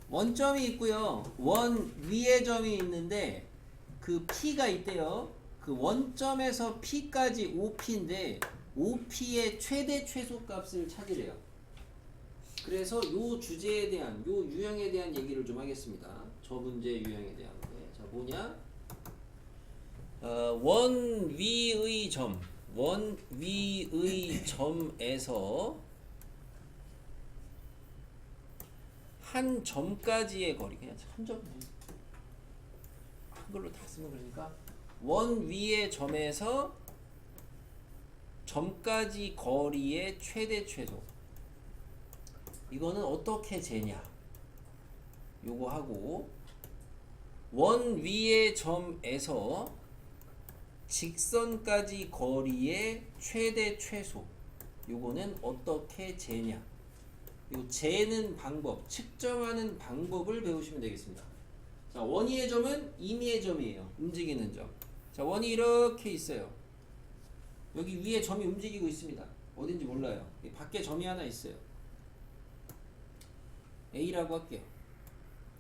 Speaker 1: 원점이 있고요. 원 위에 점이 있는데 그 P가 있대요. 그 원점에서 P까지 OP인데 OP의 최대 최소 값을 찾으래요. 그래서 요 주제에 대한, 요 유형에 대한 얘기를 좀 하겠습니다. 저 문제 유형에 대한 거. 자, 뭐냐? 원 위의 점, 원 위의 점에서 한 점까지의 거리, 그냥 한 점, 한글로 다 쓰면 그러니까 원 위의 점에서 점까지 거리의 최대 최소. 이거는 어떻게 재냐? 요거 하고, 원 위의 점에서 직선까지 거리의 최대 최소. 요거는 어떻게 재냐? 요 재는 방법, 측정하는 방법을 배우시면 되겠습니다. 자, 원위의 점은 임의의 점이에요. 움직이는 점. 자, 원이 이렇게 있어요. 여기 위에 점이 움직이고 있습니다. 어딘지 몰라요. 이 밖에 점이 하나 있어요. A라고 할게요.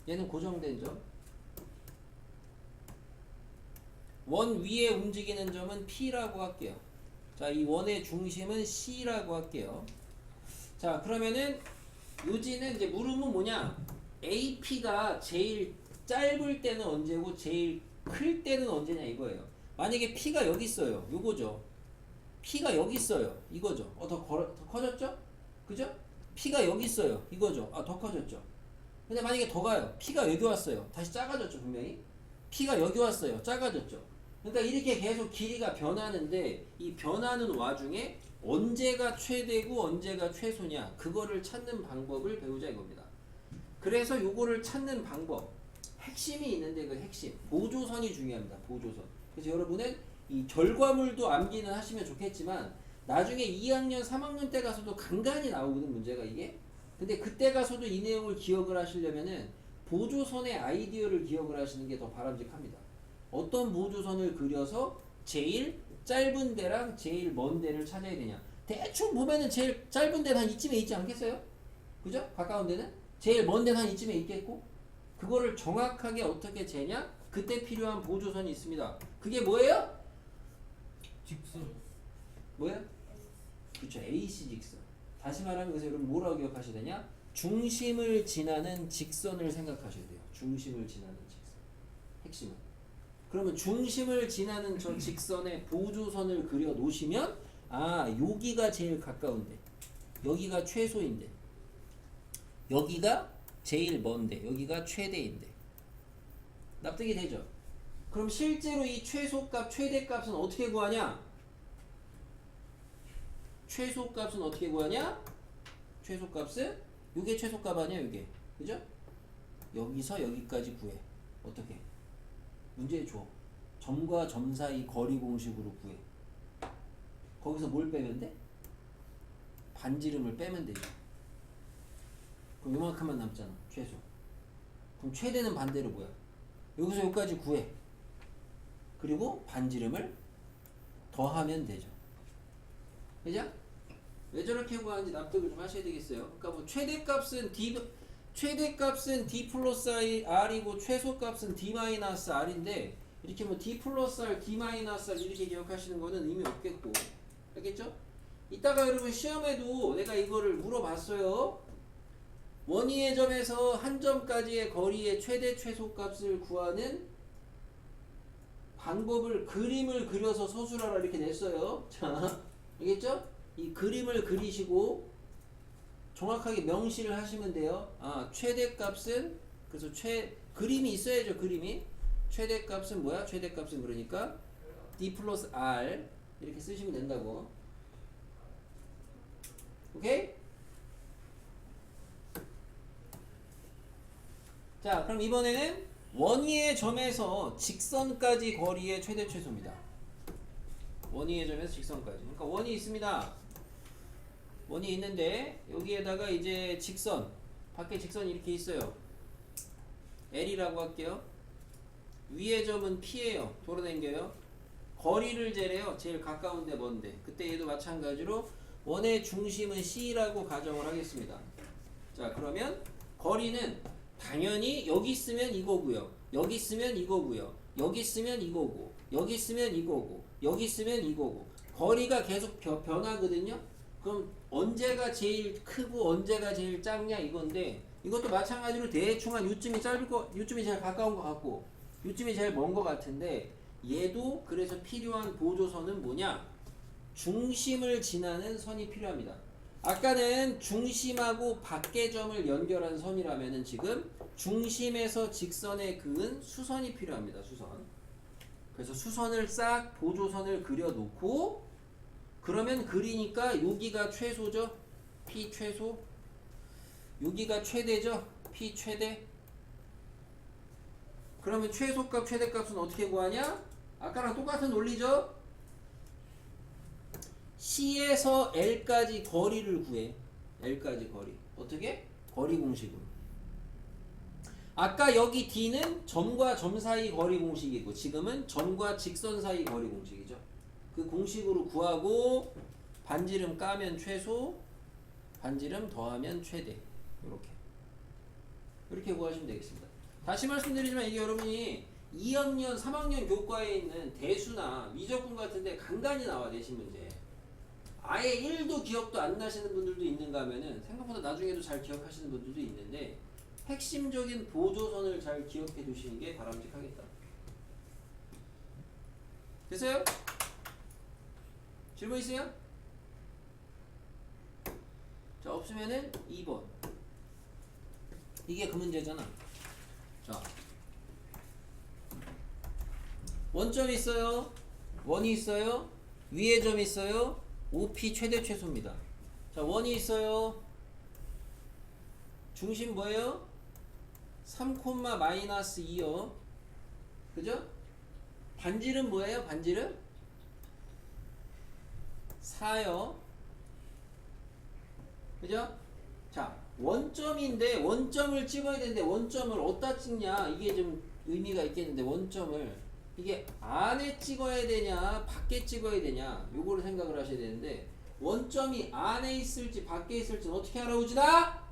Speaker 1: 얘는 고정된 점. 원 위에 움직이는 점은 P라고 할게요. 자, 이 원의 중심은 C라고 할게요. 자, 그러면은 요지는 이제 물음은 뭐냐? AP가 제일 짧을 때는 언제고 제일 클 때는 언제냐 이거예요. 만약에 P가 여기 있어요. 요거죠. P가 여기 있어요. 이거죠. 더 커졌죠? 그죠? P가 여기 있어요. 이거죠. 더 커졌죠. 근데 만약에 더 가요. P가 여기 왔어요. 다시 작아졌죠, 분명히. P가 여기 왔어요. 작아졌죠. 그러니까 이렇게 계속 길이가 변하는데 이 변하는 와중에 언제가 최대고 언제가 최소냐 그거를 찾는 방법을 배우자 이겁니다. 그래서 요거를 찾는 방법 핵심이 있는데 그 핵심 보조선이 중요합니다. 보조선. 그래서 여러분은 이 결과물도 암기는 하시면 좋겠지만 나중에 2학년 3학년 때 가서도 간간히 나오거든 문제가 이게. 근데 그때 가서도 이 내용을 기억을 하시려면은 보조선의 아이디어를 기억을 하시는 게 더 바람직합니다. 어떤 보조선을 그려서 제일 짧은 데랑 제일 먼 데를 찾아야 되냐. 대충 보면은 제일 짧은 데는 한 이쯤에 있지 않겠어요? 그죠? 가까운 데는? 제일 먼 데는 한 이쯤에 있겠고 그거를 정확하게 어떻게 재냐? 그때 필요한 보조선이 있습니다. 그게 뭐예요?
Speaker 2: 직선.
Speaker 1: 뭐예요? 그렇죠. AC 직선. 다시 말하면 그래서 여러분 뭐라고 기억하셔야 되냐? 중심을 지나는 직선을 생각하셔야 돼요. 중심을 지나는 직선. 핵심은. 그러면 중심을 지나는 저 직선에 보조선을 그려 놓으시면 여기가 제일 가까운데 여기가 최소인데 여기가 제일 먼데 여기가 최대인데 납득이 되죠? 그럼 실제로 이 최소값 최대값은 어떻게 구하냐? 최소값은 어떻게 구하냐? 최소값은 요게 최소값 아니야 요게 그죠? 여기서 여기까지 구해. 어떻게? 문제 줘. 점과 점 사이 거리 공식으로 구해. 거기서 뭘 빼면 돼? 반지름을 빼면 되죠. 그럼 요만큼만 남잖아. 최소. 그럼 최대는 반대로 뭐야? 여기서 여기까지 구해. 그리고 반지름을 더하면 되죠. 그죠? 왜 저렇게 구하는지 납득을 좀 하셔야 되겠어요. 그러니까 뭐 최대값은 D 플러스 R이고 최소값은 D 마이너스 R인데 이렇게 뭐 D 플러스 R, D 마이너스 R 이렇게 기억하시는 거는 의미 없겠고 알겠죠? 이따가 여러분 시험에도 내가 이거를 물어봤어요. 원위의 점에서 한 점까지의 거리의 최대 최소값을 구하는 방법을 그림을 그려서 서술하라 이렇게 냈어요. 자, 알겠죠? 이 그림을 그리시고 정확하게 명시를 하시면 돼요. 최대값은 그래서 그림이 있어야죠. 그림이 최대값은 뭐야? 최대값은 그러니까 D 플러스 R 이렇게 쓰시면 된다고. 오케이? 자, 그럼 이번에는 원위의 점에서 직선까지 거리의 최대 최소입니다. 원위의 점에서 직선까지. 그러니까 원이 있습니다. 원이 있는데 여기에다가 이제 직선 밖에 직선이 이렇게 있어요. L이라고 할게요. 위의 점은 P예요. 돌아다녀요. 거리를 재래요. 제일 가까운데 먼데. 그때 얘도 마찬가지로 원의 중심은 C라고 가정을 하겠습니다. 자, 그러면 거리는 당연히 여기 있으면 이거고요. 여기 있으면 이거고요. 여기 있으면 이거고. 여기 있으면 이거고. 여기 있으면 이거고. 거리가 계속 변하거든요. 그럼 언제가 제일 크고 언제가 제일 작냐 이건데 이것도 마찬가지로 대충 한 요쯤이 요쯤이 제일 가까운 것 같고 요쯤이 제일 먼 것 같은데 얘도 그래서 필요한 보조선은 뭐냐? 중심을 지나는 선이 필요합니다. 아까는 중심하고 밖의 점을 연결한 선이라면은 지금 중심에서 직선에 그은 수선이 필요합니다. 수선. 그래서 수선을 싹 보조선을 그려놓고 그러면 그리니까 여기가 최소죠. P 최소. 여기가 최대죠. P 최대. 그러면 최소값 최대값은 어떻게 구하냐? 아까랑 똑같은 논리죠. C에서 L까지 거리를 구해. L까지 거리. 어떻게? 거리 공식으로. 아까 여기 D는 점과 점 사이 거리 공식이고 지금은 점과 직선 사이 거리 공식이죠. 그 공식으로 구하고 반지름 까면 최소, 반지름 더하면 최대. 이렇게 구하시면 되겠습니다. 다시 말씀드리지만 이게 여러분이 2학년, 3학년 교과에 있는 대수나 미적분 같은데 간간히 나와 내신 문제. 아예 1도 기억도 안 나시는 분들도 있는가 하면은 생각보다 나중에도 잘 기억하시는 분들도 있는데 핵심적인 보조선을 잘 기억해 두시는 게 바람직하겠다. 됐어요? 질문 있어요? 자, 없으면은 2번. 이게 그 문제잖아. 자, 원점 있어요. 원이 있어요. 위에 점 있어요. OP 최대 최소입니다. 자, 원이 있어요. 중심 뭐예요? 3,-2요. 그죠? 반지름 뭐예요? 반지름? 4요. 그죠? 자, 원점인데 원점을 찍어야 되는데 원점을 어디다 찍냐? 이게 좀 의미가 있겠는데 원점을 이게 안에 찍어야 되냐 밖에 찍어야 되냐 요거를 생각을 하셔야 되는데 원점이 안에 있을지 밖에 있을지 어떻게 알아 우진아?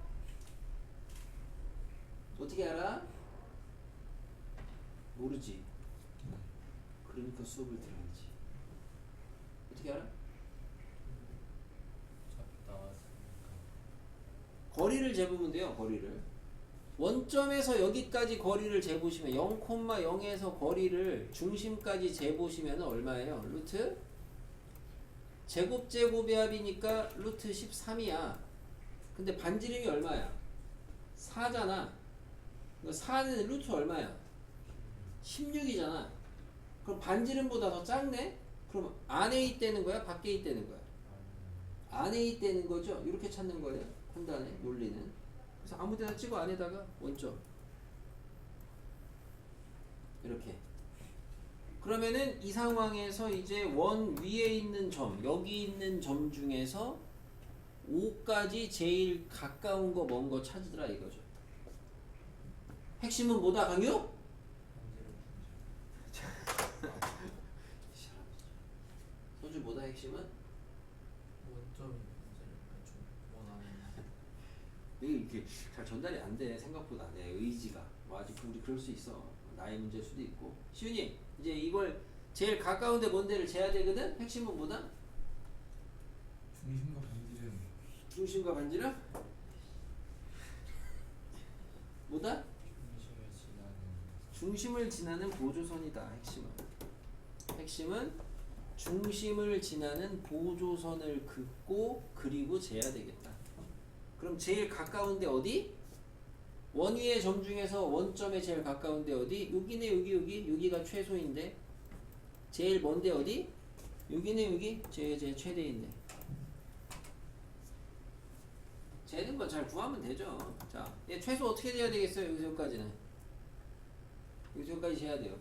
Speaker 1: 어떻게 알아? 모르지. 그러니까 수업을 들어야지. 어떻게 알아? 거리를 재보면 돼요. 거리를 원점에서 여기까지 거리를 재보시면 0,0에서 거리를 중심까지 재보시면 얼마예요? 루트 제곱제곱의 합이니까 루트 13이야. 근데 반지름이 얼마야? 4잖아. 4는 루트 얼마야? 16이잖아. 그럼 반지름보다 더 작네? 그럼 안에 있다는 거야? 밖에 있다는 거야? 안에 있다는 거죠? 이렇게 찾는 거예요. 판단의 논리는. 그래서 아무 데나 찍어 안에다가 원점. 이렇게. 그러면은 이 상황에서 이제 원 위에 있는 점, 여기 있는 점 중에서 5까지 제일 가까운 거, 먼 거 찾으더라 이거죠. 핵심은 뭐다, 강유? 소주 뭐다, 핵심은?
Speaker 3: 원점 원하는
Speaker 1: 이게 잘 전달이 안 돼. 생각보다 내 의지가 뭐 아직 우리 그럴 수 있어. 나의 문제일 수도 있고. 시윤이 이제 이걸 제일 가까운데 먼 데를 재야 되거든. 핵심은 뭐다?
Speaker 2: 중심과 반지름.
Speaker 1: 중심과 반지름? 뭐다?
Speaker 3: 중심을 지나는
Speaker 1: 중심을 지나는 보조선이다. 핵심은 중심을 지나는 보조선을 긋고 그리고 재야 되겠다. 그럼 제일 가까운데 어디? 원 위의 점 중에서 원점에 제일 가까운데 어디? 여기네. 여기가 최소인데 제일 먼데 어디? 여기네. 여기 제 최대인데 재는 건 잘 구하면 되죠. 자, 얘 최소 어떻게 돼야 되겠어요? 여기서 여기까지는 여기서 여기까지 재야 돼요.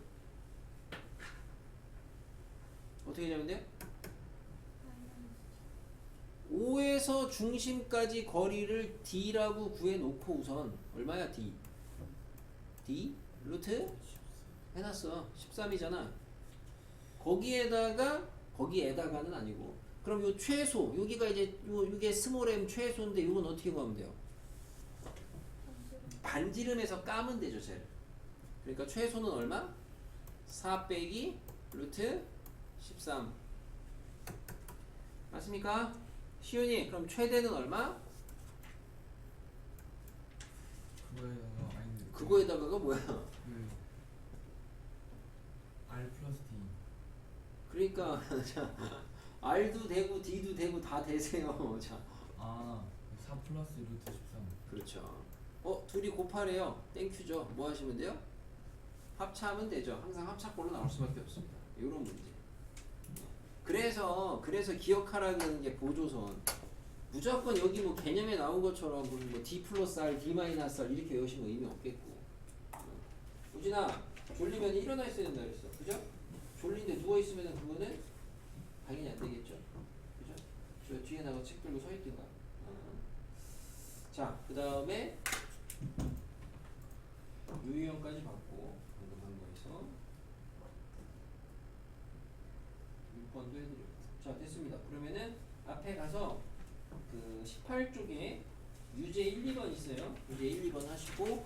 Speaker 1: 어떻게 재면 돼요? 5에서 중심까지 거리를 D라고 구해놓고 우선 얼마야 D? D? 루트? 해놨어. 13이잖아. 거기에다가는 아니고 그럼 요 최소 여기가 이제 요게 스몰 m 최소인데 요건 어떻게 구하면 돼요? 반지름에서 까면 되죠. 쟤를. 그러니까 최소는 얼마? 4 빼기 루트 13 맞습니까? 시윤이 그럼 최대는 얼마?
Speaker 2: 그거에다가 아닌데.
Speaker 1: 그거에다가가 뭐야?
Speaker 2: R 플러스 D.
Speaker 1: 그러니까 자 R도 되고 D도 되고 다 되세요. 자,
Speaker 2: 4 플러스 루트 13.
Speaker 1: 그렇죠. 둘이 곱하래요. 땡큐죠. 뭐 하시면 돼요? 합차하면 되죠. 항상 합차꼴로 나올 수밖에 없습니다. 요런 문제. 그래서 기억하라는 게 보조선. 무조건 여기 뭐 개념에 나온 것처럼 뭐 D 플러스 R, D 마이너스 R 이렇게 외우시면 의미 없겠고. 우진아, 졸리면 일어나 있어야 된다 그랬어. 그죠? 졸린데 누워있으면 그거는 당연히 안 되겠죠. 그죠? 저 뒤에 나가 책 들고 서 있든가. 자, 그 다음에 유형까지 받고 방금 한 거에서 6번도 해드리고. 자, 됐습니다. 그러면은 앞에 가서 그 18쪽에 유제 1, 2번 있어요. 유제 1, 2번 하시고